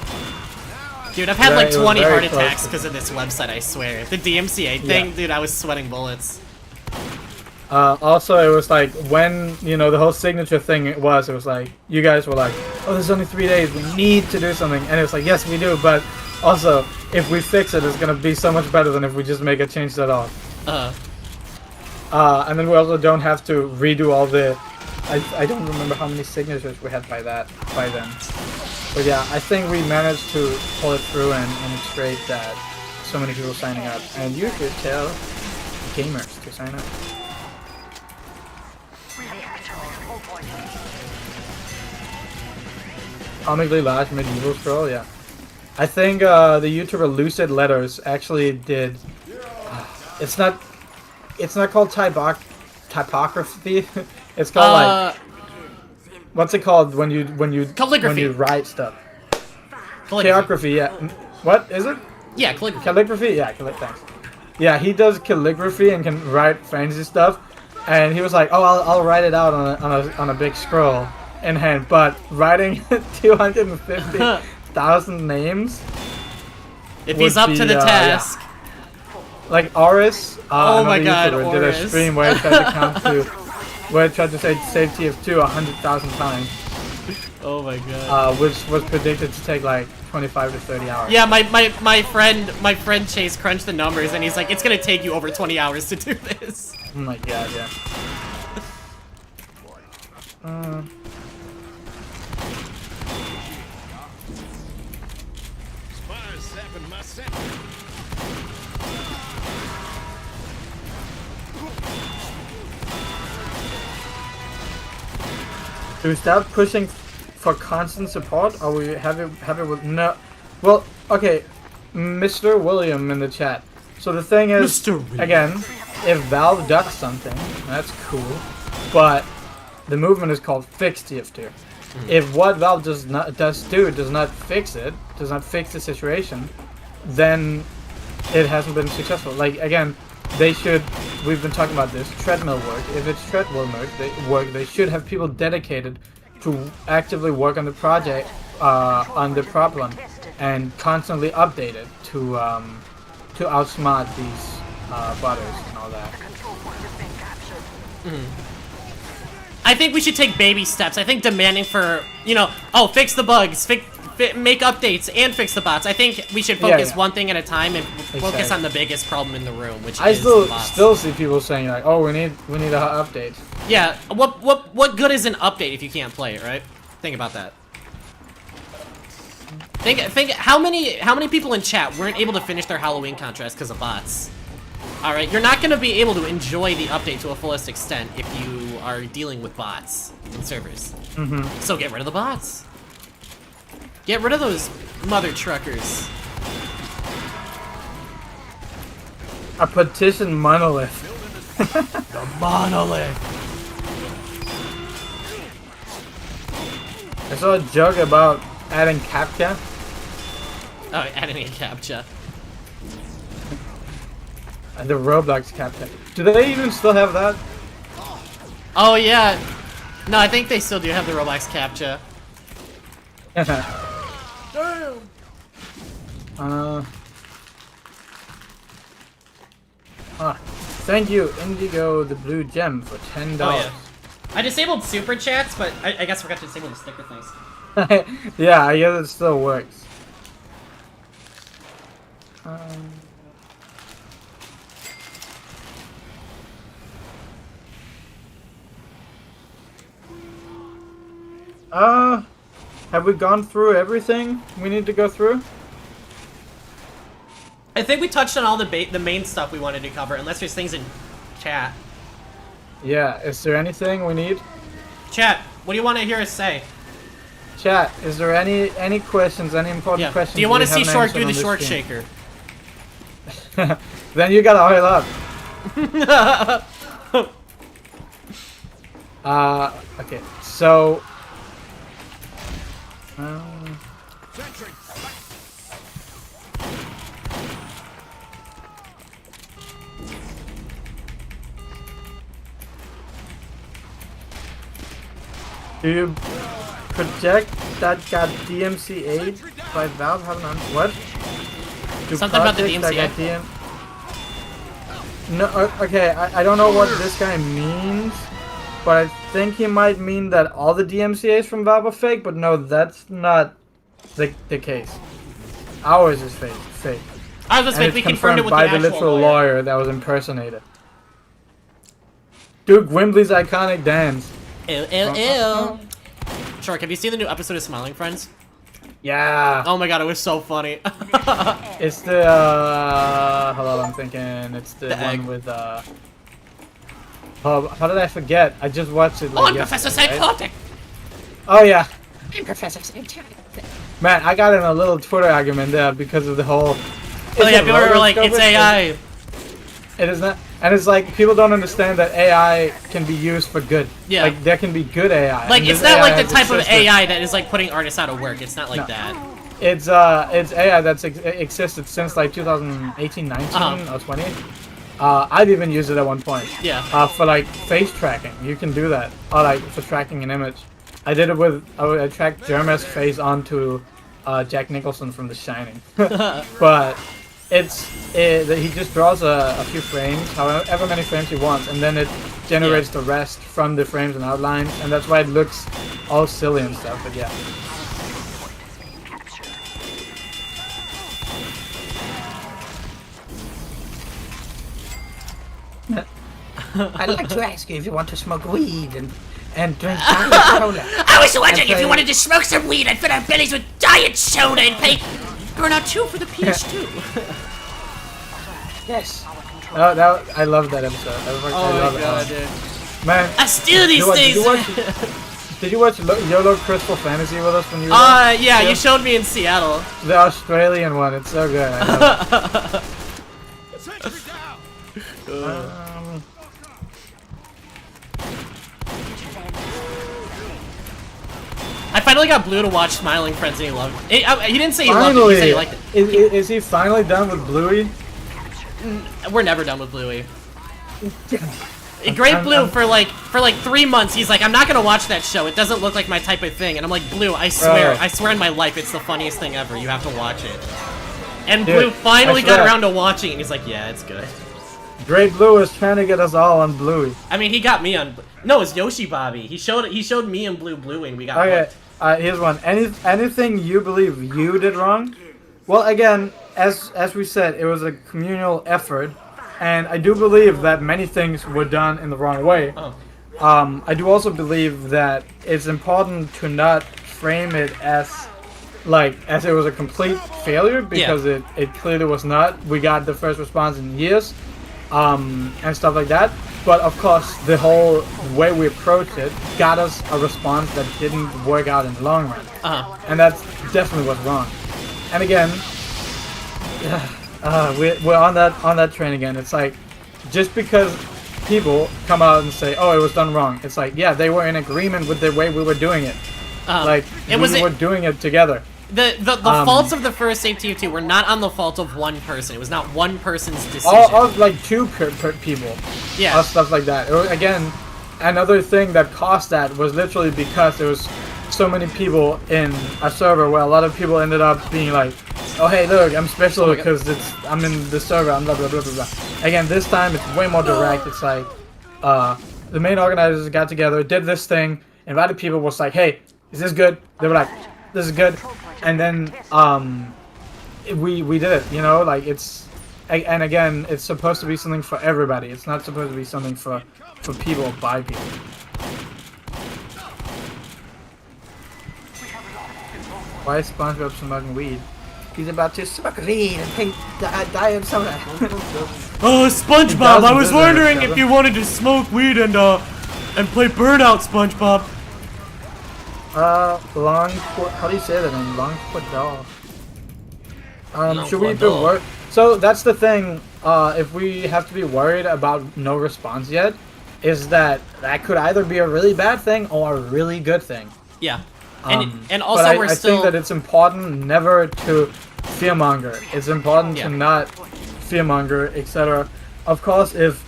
Dude, I've had like 20 very heart close attacks to- because of this website, I swear. The DMCA thing, Yeah. dude, I was sweating bullets. Also, it was like when, you know, the whole signature thing it was like, you guys were like, oh, there's only 3 days, we need to do something. And it was like, yes, we do, but also, if we fix it, it's going to be so much better than if we just make a change at all. And then we also don't have to redo all the... I don't remember how many signatures we had by then. But yeah, I think we managed to pull it through, and it's great that so many people signing up. And you should tell gamers to sign up. Comically large medieval scroll, yeah. I think the YouTuber Lucid Letters actually did. It's not called typography. It's called like. What's it called when you Calligraphy. when you write stuff? Calligraphy. Calligraphy, yeah. What is it? Yeah, calligraphy. Calligraphy, yeah. Thanks. Yeah, he does calligraphy and can write fancy stuff. And he was like, "Oh, I'll write it out on a big scroll in hand." But writing 250,000 names. If he's would up to be, the task. Like Oris, Oh my God, YouTuber, did a Oris. stream where he tried to count to, where he tried to say save TF2 100,000 times, Oh my god. which was predicted to take like 25 to 30 hours. Yeah, my friend Chase crunched the numbers and he's like, it's gonna take you over 20 hours to do this. Oh my god, yeah. Do we start pushing for constant support, or we have it with no? Well, okay, Mr. William in the chat. So the thing is, Mr. William. again, if Valve does something, that's cool, but the movement is called fix TF2. If what Valve does not fix it, does not fix the situation, then it hasn't been successful. Like again, they should. We've been talking about this treadmill work. If it's treadmill work, they should have people dedicated to actively work on the project, on the problem, and constantly update it to outsmart these butters and all that. I think we should take baby steps. I think demanding for, fix the bugs, make updates, and fix the bots. I think we should focus one thing at a time and focus on the biggest problem in the room, which is the bots. still see people saying like, "Oh, we need a update." Yeah, what good is an update if you can't play it, right? Think about that. Think how many people in chat weren't able to finish their Halloween contrast because of bots. All right, you're not going to be able to enjoy the update to a fullest extent if you are dealing with bots in servers. So get rid of the bots. Get rid of those mother truckers. A petition monolith. The monolith. I saw a joke about adding CAPTCHA. Oh, adding a CAPTCHA. The Roblox CAPTCHA. Do they even still have that? Oh yeah. No, I think they still do have the Roblox CAPTCHA. Thank you, Indigo the Blue Gem, for $10. Oh yeah. I disabled super chats, but I guess I forgot to disable the sticker things. Yeah, I guess it still works. Have we gone through everything we need to go through? I think we touched on all the main stuff we wanted to cover, unless there's things in chat. Yeah, is there anything we need? Chat, what do you want to hear us say? Chat, is there any questions, any important questions? Do you want to we see haven't Shork answered do the on this Shork stream? shaker? Then you gotta oil up. Okay, so Sentry. Do you project that got DMCA'd by Valve? What? Do Something about the projects that DMCA? got No, okay, I don't know what this guy means, but I think he might mean that all the DMCAs from Valve are fake, but no, that's not the case. Ours is fake. I was just And we it's confirmed it with the by the actual literal lawyer. lawyer that was impersonated. Dude, Gwimbly's iconic dance. Ew, ew, ew. Shork, have you seen the new episode of Smiling Friends? Yeah. Oh my god, it was so funny. It's the, hold on, I'm thinking, it's the one egg. with, oh, how did I forget? I just watched it, like, Oh, I'm Professor yesterday, right? Psychotic! Oh, yeah. I'm Professor Psychotic. Man, I got in a little Twitter argument there because of the whole... Oh yeah, people were like, it's AI. It is not, and it's like, people don't understand that AI can be used for good. Yeah. Like, there can be good AI. Like, and it's this not AI like the has type of existed. AI that is like putting artists out of work. It's not like No. that. It's AI that's existed since like 2018, 19, or 20. I've even used it at one point. Yeah. For like face tracking, you can do that, or like for tracking an image. I did it with I tracked Jerma's face onto Jack Nicholson from The Shining, but he just draws a few frames, however many frames he wants, and then it generates the rest from the frames and outlines, and that's why it looks all silly and stuff. But yeah. I'd like to ask you if you want to smoke weed and drink diet cola. I was wondering if you wanted to smoke some weed and fill our bellies with diet soda and pay Burnout 2 for the PS2. Yes. I love that episode. I love my it. god, dude. Man, I steal these things! did you watch YOLO Crystal Fantasy with us when you were Yeah, you showed me in Seattle. the Australian one? It's so good. I love it. Sentry down. I finally got Blue to watch Smiling Friends and he loved it. He didn't say he loved it, he said he liked it. Is he finally done with Bluey? We're never done with Bluey. Great Blue for like 3 months. He's like, I'm not gonna watch that show. It doesn't look like my type of thing. And I'm like, Blue, I swear in my life, it's the funniest thing ever. You have to watch it. And Dude, Blue finally I got swear. around to watching it. And he's like, yeah, it's good. Great Blue is trying to get us all on Bluey. I mean, he got me on. No, it's Yoshi Bobby. He showed me and Blue Bluey, and we got. Okay, hooked. here's one. Anything you believe you did wrong? Well, again, as we said, it was a communal effort, and I do believe that many things were done in the wrong way. Oh. I do also believe that it's important to not frame it as it was a complete failure, because it clearly was not. We got the first response in years, and stuff like that. But of course, the whole way we approached it got us a response that didn't work out in the long run, and that's definitely what's wrong. And again, we're on that train again. It's like, just because people come out and say, "Oh, it was done wrong," it's like, yeah, they were in agreement with the way we were doing it. We were doing it together. The faults of the first TF2 were not on the fault of one person. It was not one person's decision. All like two people. Yeah. Or stuff like that. Again, another thing that caused that was literally because there was so many people in a server where a lot of people ended up being like, "Oh hey, look, I'm special because I'm in the server. I'm blah blah blah blah blah." Again, this time it's way more direct. It's like, the main organizers got together, did this thing, invited people, was like, "Hey, is this good?" They were like, "This is good," and then we did it. You know, like and again, it's supposed to be something for everybody. It's not supposed to be something for people by people. Why is SpongeBob smoking weed? He's about to smoke weed and drink diet soda. Oh, SpongeBob! I was doesn't wondering deserve if it. you wanted to smoke weed and play Burnout, SpongeBob. How do you say that name? Longquidal. Should we be Longquidal. worried? So that's the thing. If we have to be worried about no response yet, is that could either be a really bad thing or a really good thing. Yeah. And also but we're I still. think that it's important never to fearmonger. It's important Yeah. to not fearmonger, etc. Of course, if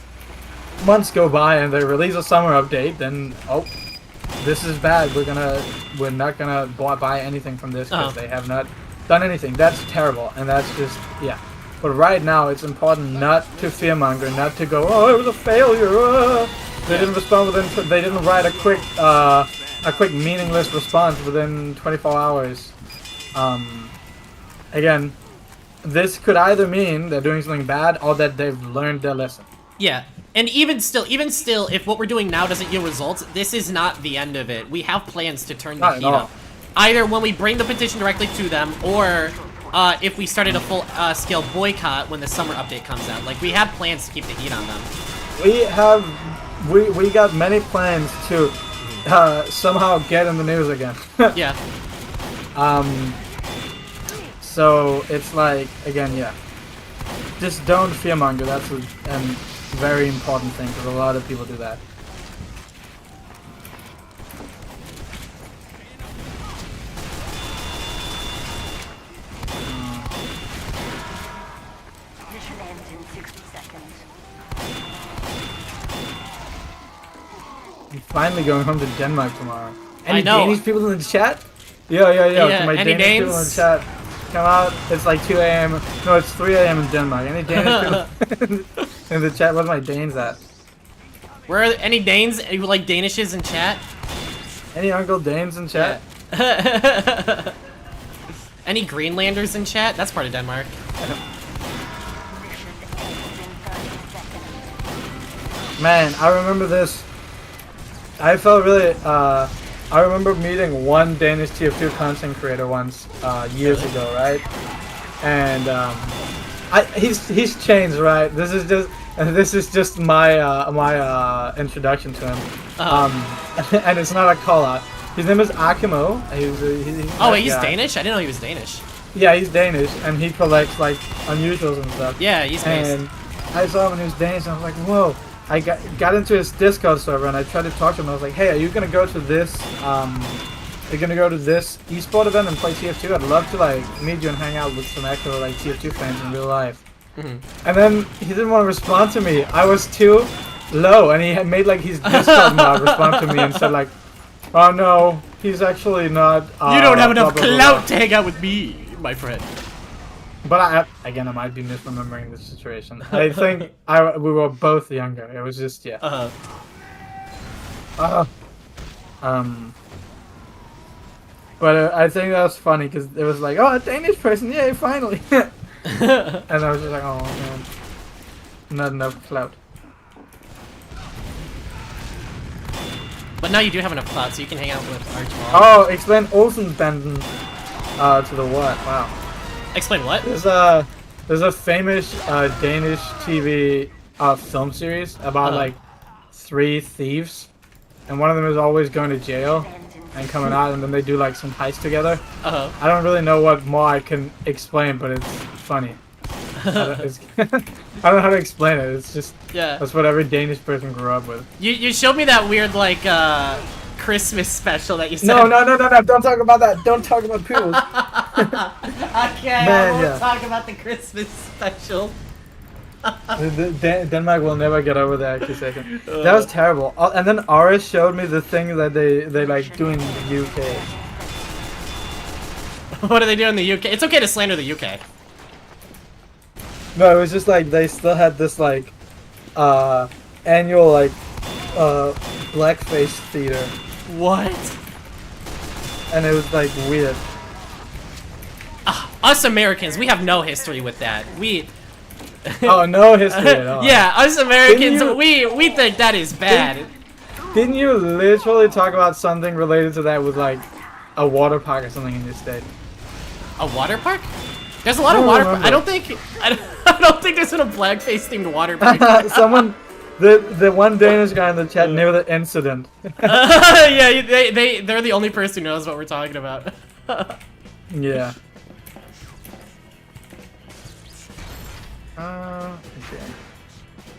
months go by and they release a summer update, then this is bad. We're not gonna buy anything from this because they have not done anything. That's terrible, and that's just But right now, it's important not to fearmonger, not to go, oh, it was a failure. They didn't respond within. They didn't write a quick meaningless response within 24 hours. Again, this could either mean they're doing something bad or that they've learned their lesson. Yeah, and even still, if what we're doing now doesn't yield results, this is not the end of it. We have plans to turn the Not at heat all. up. Either when we bring the petition directly to them, or if we started a full-scale boycott when the summer update comes out. Like, we have plans to keep the heat on them. We got many plans to somehow get in the news again. Yeah. So it's like, again, just don't fearmonger. That's a very important thing because a lot of people do that. Mission ends in 60 seconds. I'm finally going home to Denmark tomorrow. Any I know. Danish people in the chat? Yeah. Yeah, To my any Danish people in the Danes? chat, come out. It's like 2 a.m. No, it's 3 a.m. in Denmark. Any Danish people in the chat? Where's my Danes at? Where are any Danes who like Danishes in chat? Any Uncle Danes in chat? Any Greenlanders in chat? That's part of Denmark. Mission ends in 30 seconds. Man, I remember this. I felt really. I remember meeting one Danish TF2 content creator once years ago, right? And he's changed, right? This is just my my introduction to him. And it's not a call out. His name is Akimo. He's Danish? I didn't know he was Danish. Yeah, he's Danish, and he collects like unusuals and stuff. Yeah, he's based. And I saw him and he was Danish, and I was like, whoa. I got into his Discord server and I tried to talk to him. I was like, hey, are you gonna go to this esport event and play TF2? I'd love to like meet you and hang out with some actual like TF2 fans in real life. And then he didn't want to respond to me. I was too low, and he had made like his Discord mod respond to me and said like, oh no, he's actually not. You don't have enough blah, blah, blah, clout blah. to hang out with me, my friend. But I might be misremembering the situation. I think we were both younger. It was just But I think that was funny because it was like, oh, a Danish person, yay, finally. And I was just like, oh man, not enough clout. But now you do have enough clout, so you can hang out with Archibald. Oh, explain Olsenbanden to the what? Wow. Explain what? There's a famous Danish TV film series about like 3 thieves, and one of them is always going to jail and coming out, and then they do like some heist together. I don't really know what more I can explain, but it's funny. I don't know how to explain it. It's just that's what every Danish person grew up with. You showed me that weird like Christmas special that you said. No! Don't talk about that. Don't talk about poodles. Okay, Man, I won't talk about the Christmas special. Denmark will never get over the accusation. That was terrible. And then Aris showed me the thing that they like do in the UK. What do they do in the UK? It's okay to slander the UK. No, it was just like they still had this like annual like blackface theater, What? and it was like weird. Us Americans, we have no history with that. We. Oh, no history at all. Yeah, us Americans, Didn't we think that is bad. Didn't you literally talk about something related to that with like a water park or something in your state? A water park? There's a lot of I water. don't remember. I don't think there's a blackface themed water park. Someone, the one Danish guy in the chat knew the incident. Yeah, they're the only person who knows what we're talking about. Yeah. Okay.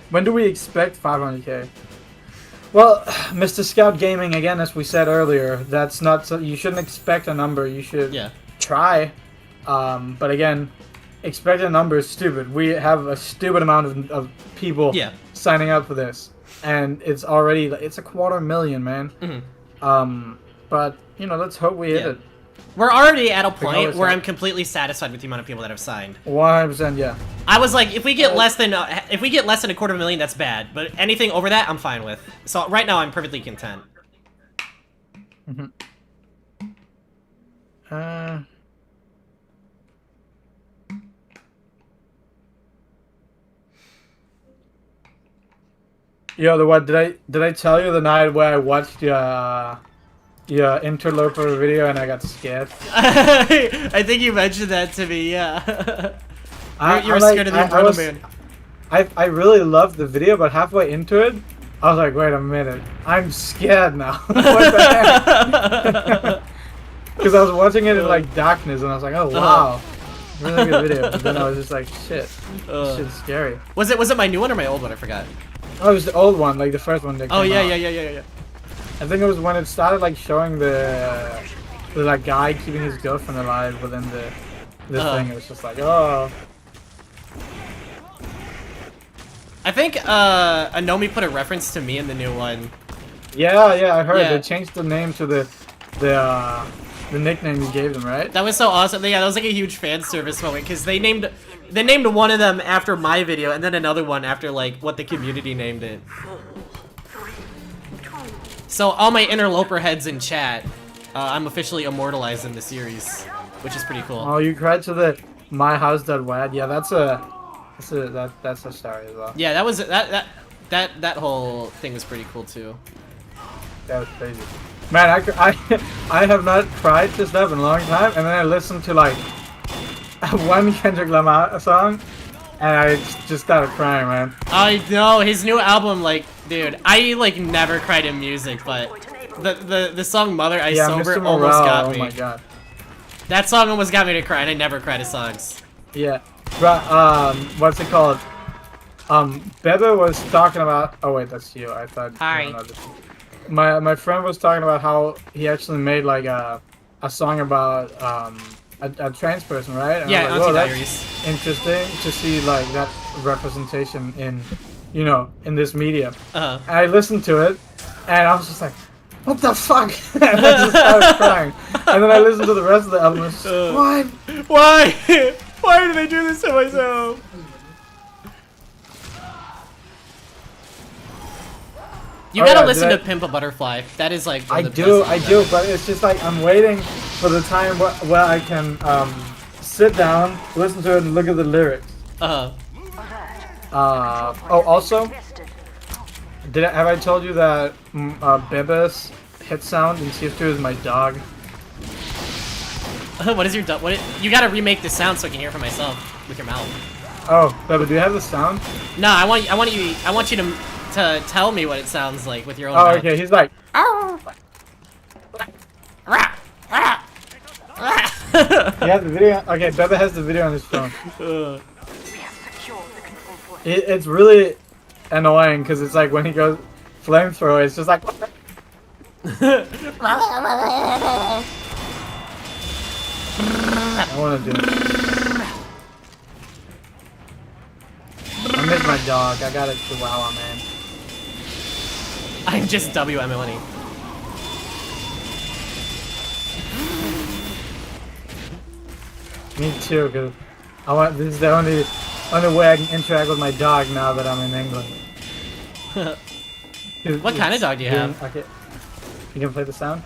When do we expect 500k? Well, Mr. Scout Gaming, again, as we said earlier, that's not so, you shouldn't expect a number. You should try. But again, expect a number is stupid. We have a stupid amount of people signing up for this, and it's already it's 250,000, man. But you know, let's hope we hit it. We're already at a point where I'm completely satisfied with the amount of people that have signed. 100%, yeah. I was like, if we get less than a 250,000, that's bad. But anything over that, I'm fine with. So right now, I'm perfectly content. Yo, what did I tell you the night where I watched your interloper video and I got scared? I think you mentioned that to me. Yeah. you were scared of the umbrella man. I really loved the video, but halfway into it, I was like, wait a minute, I'm scared now. What the heck? Because I was watching it in like darkness, and I was like, oh wow, really good video. But then I was just like, shit, this shit's scary. Was it my new one or my old one? I forgot. Oh, it was the old one, like the first one that came out. Yeah. I think it was when it started like showing the like guy keeping his girlfriend alive within the thing. It was just like, oh. I think Anomi put a reference to me in the new one. Yeah, I heard they changed the name to the nickname you gave them, right? That was so awesome. Yeah, that was like a huge fan service moment because they named one of them after my video and then another one after like what the community named it. So all my interloper heads in chat, I'm officially immortalized in the series, which is pretty cool. Oh, you cried to the My House That Wad. Yeah, that's a story as well. Yeah, that was that whole thing was pretty cool too. That was crazy. Man, I have not cried to stuff in a long time, and then I listened to like one Kendrick Lamar song, and I just started crying, man. I know his new album, like, dude, I like never cried in music, but the song "Mother I Sober" Mr. almost got me. Oh my god, that song almost got me to cry, and I never cry to songs. Yeah, but what's it called? Bebe was talking about. Oh wait, that's you. I thought. Hi. My friend was talking about how he actually made like a song about a trans person, right? And yeah, like, whoa, that's Diaries. interesting to see like that representation in, you know, in this media. And I listened to it, and I was just like, what the fuck? And I just started crying. And then I listened to the rest of the album. And just, what? Why? Why did I do this to myself? You gotta listen to Pimp a Butterfly. That is like I do, but it's just like I'm waiting for the time where I can sit down, listen to it, and look at the lyrics. Oh, also, have I told you that Bebe's hit sound in TF2 is my dog? What is your dog? You gotta remake the sound so I can hear it for myself with your mouth. Oh, Bebe, do you have the sound? No, I want you to tell me what it sounds like with your own mouth. Okay, he's like. He has the video. Okay, Bebe has the video on his phone. It's really annoying because it's like when he goes flamethrower, it's just like. I want to do it. I miss my dog. I got a chihuahua, man. I'm just WMLing. Me too, because this is the only way I can interact with my dog now that I'm in England. What kind of dog do you have? Okay. You can play the sound?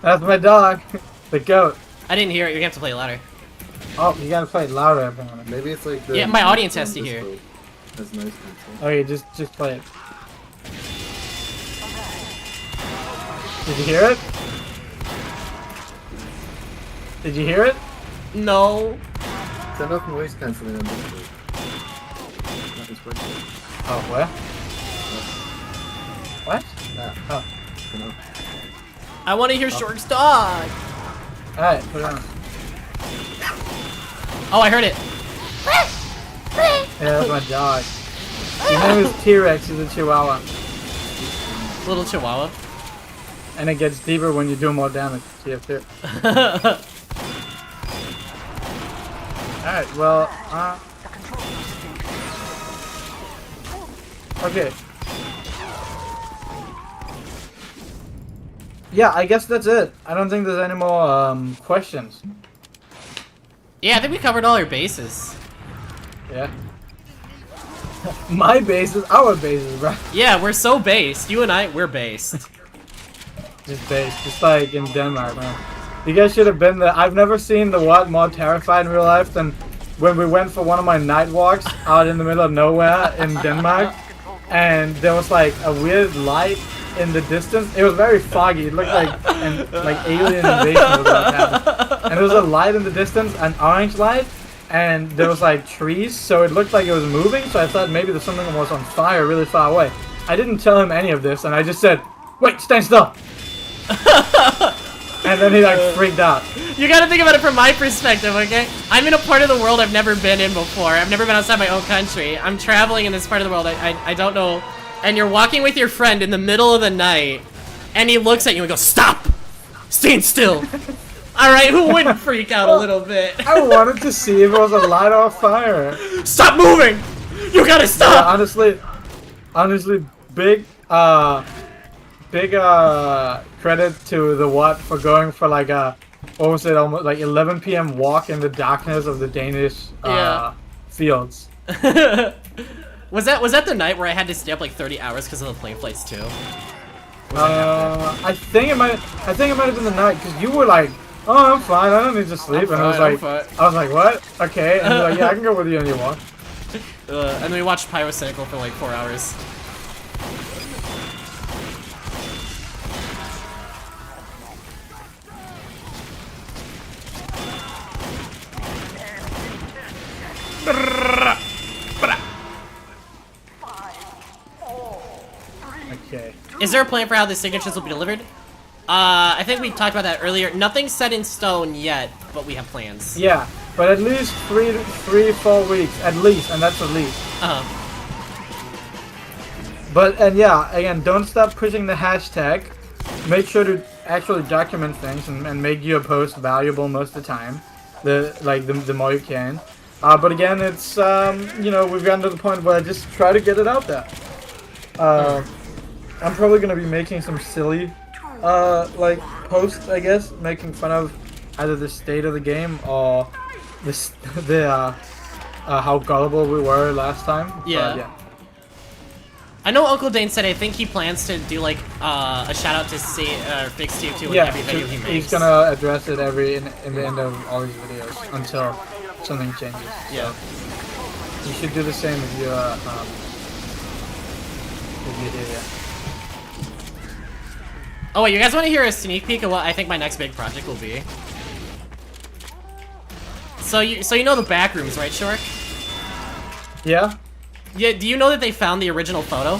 That's my dog, the goat. I didn't hear it. You're gonna have to play it louder. Oh, you gotta play it louder, apparently. Maybe it's like the... Yeah, my audience has to hear. That's nice content. Okay, just play it. Did you hear it? Did you hear it? No. Turn off noise cancelling on Discord. Oh, what? What? Oh. I want to hear Shork's dog. Alright, put it on. Oh, I heard it. Yeah, that's my dog. His name is T-Rex. He's a Chihuahua, Little Chihuahua. and it gets deeper when you do more damage. TF2. All right. Well. Okay. Yeah, I guess that's it. I don't think there's any more questions. Yeah, I think we covered all our bases. Yeah. My bases, our bases, bro. Yeah, we're so based. You and I, we're based. Just based, just like in Denmark, man. You guys should have been there. I've never seen the what more terrified in real life than when we went for one of my night walks out in the middle of nowhere in Denmark, and there was like a weird light in the distance. It was very foggy. It looked like like alien invasion was about to happen. And there was a light in the distance, an orange light, and there was like trees, so it looked like it was moving. So I thought maybe there's something that was on fire really far away. I didn't tell him any of this, and I just said, "Wait, stand still." And then he like freaked out. You gotta think about it from my perspective, okay? I'm in a part of the world I've never been in before. I've never been outside my own country. I'm traveling in this part of the world I don't know. And you're walking with your friend in the middle of the night, and he looks at you and goes, "Stop! Stand still!" Alright, who wouldn't freak out a little bit? I wanted to see if it was a light or a fire. Stop moving! You gotta Yeah, stop! honestly, big credit to the Watt for going for like a, what was it, almost like 11 p.m. walk in the darkness of the Danish fields. Was that the night where I had to stay up like 30 hours because of the plane flights too? I think it might have been the night, because you were like, "Oh, I'm fine. I don't need to sleep." And I was like, "What? Okay." And you're like, "Yeah, I can go with you on your walk." And then we watched Pyrocynical for like 4 hours. Okay. Is there a plan for how the signatures will be delivered? I think we talked about that earlier. Nothing's set in stone yet, but we have plans. Yeah, but at least 4 weeks, at least, and that's at least. And yeah, again, don't stop pushing the hashtag. Make sure to actually document things and make your post valuable most of the time. The more you can. But again, it's you know, we've gotten to the point where I just try to get it out there. I'm probably gonna be making some silly like posts, I guess, making fun of either the state of the game or how gullible we were last time. Yeah. But, yeah. I know Uncle Dane said I think he plans to do like a shout out to Fix TF2 in Yeah, every video he makes. he's gonna address it in the end of all these videos until something changes. Yeah. So you should do the same if you're here. Oh wait, you guys want to hear a sneak peek of what I think my next big project will be? So you know the back rooms, right, Shork? Yeah. Yeah. Do you know that they found the original photo?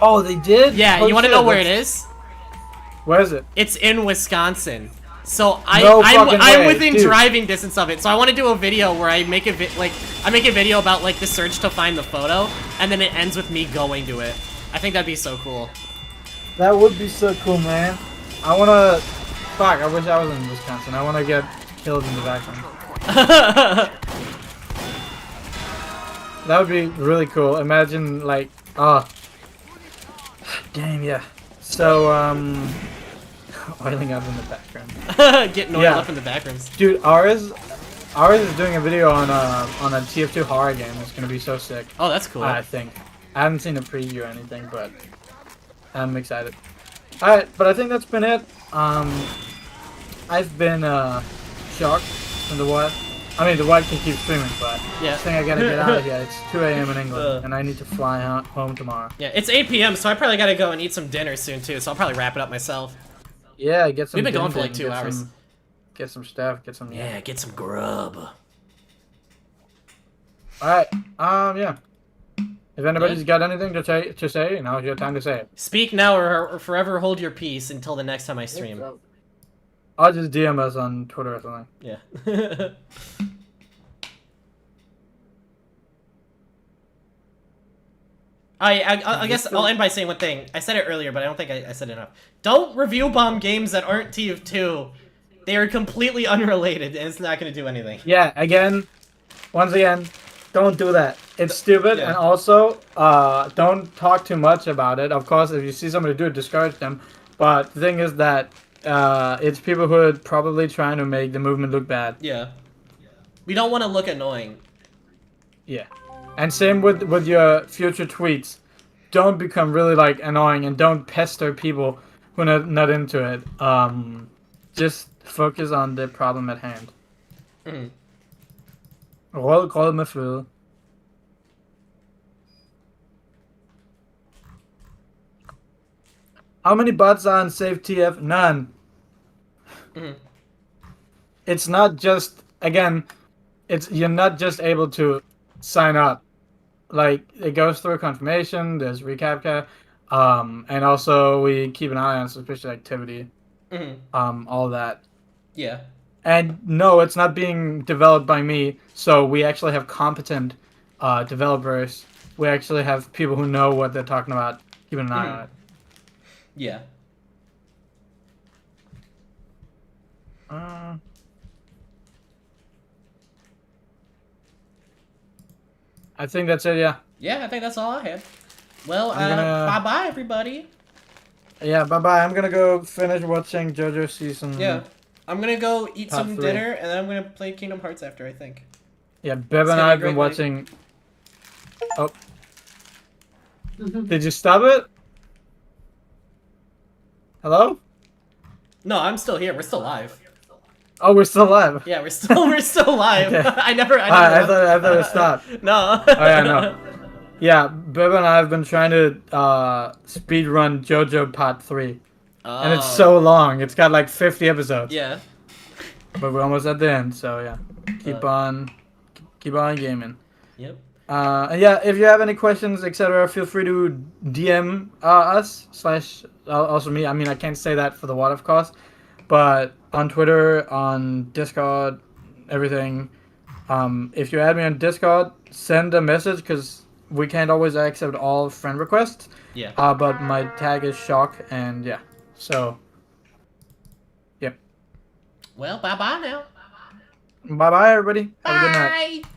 Oh, they did? Yeah. Oh, You want to shit, know where it is? Where is it? It's in Wisconsin. So No I'm fucking way, within dude. driving distance of it. So I want to do a video where I make a video about like the search to find the photo, and then it ends with me going to it. I think that'd be so cool. That would be so cool, man. I wanna... Fuck, I wish I was in Wisconsin. I wanna get killed in the background. That would be really cool. Imagine, like... Damn, yeah. So, oiling up in the background. Getting oiled up in the backrooms. Dude, ours is doing a video on a TF2 horror game. It's gonna be so sick. Oh, that's cool. I think. I haven't seen a preview or anything, but I'm excited. Alright, but I think that's been it. I've been Shork from the What. I mean, the What can keep streaming, but Yeah. I think I gotta get out of here. It's 2 a.m. in England, and I need to fly home tomorrow. Yeah, it's 8 p.m., so I probably gotta go and eat some dinner soon too. So I'll probably wrap it up myself. Yeah, get some. We've been going for din like 2 din, hours. Get some stuff. Get some. Yeah, get some grub. Alright. Yeah. If anybody's got anything to say, now's your time to say it. Speak now or forever hold your peace until the next time I stream. I'll just DM us on Twitter or something. Yeah. I guess I'll end by saying one thing. I said it earlier, but I don't think I said it enough. Don't review bomb games that aren't TF2. They are completely unrelated, and it's not going to do anything. Yeah, once again, don't do that. It's stupid, Yeah. and also, don't talk too much about it. Of course, if you see somebody do it, discourage them. But the thing is that it's people who are probably trying to make the movement look bad. Yeah. We don't want to look annoying. Yeah. And same with your future tweets. Don't become really, like, annoying, and don't pester people who are not into it. Just focus on the problem at hand. Mhm. Roll med fløde. How many bots are on Save TF? None. Mhm. It's not just, again, you're not just able to sign up. Like, it goes through confirmation, there's recaptcha, and also we keep an eye on suspicious activity, all that. Yeah. And no, it's not being developed by me, so we actually have competent developers. We actually have people who know what they're talking about, keeping an eye on it. Yeah. I think that's it, yeah. Yeah, I think that's all I had. Well, gonna- bye-bye, everybody. Yeah, bye-bye. I'm gonna go finish watching JoJo season. Yeah. I'm gonna go eat Top some 3. dinner, and then I'm gonna play Kingdom Hearts after, I think. Yeah, Bev It's and gonna I have be a been great watching... Oh. Did you stop it? Hello? No, I'm still here. We're still live. Oh, we're still live. Yeah, we're still live. Okay. I never I thought it stopped. No. Oh yeah, no. Yeah, Bev and I have been trying to speedrun JoJo Part 3. And it's so long. It's got like 50 episodes. Yeah. But we're almost at the end, so yeah. Keep on gaming. Yep. And yeah, if you have any questions, etc., feel free to DM us / also me. I mean, I can't say that for the what, of course, but on Twitter, on Discord, everything. If you add me on Discord, send a message because we can't always accept all friend requests. Yeah. But my tag is Shork, and yeah, so. Yep. Well, bye-bye now. Bye bye, everybody. Have a good night. Bye.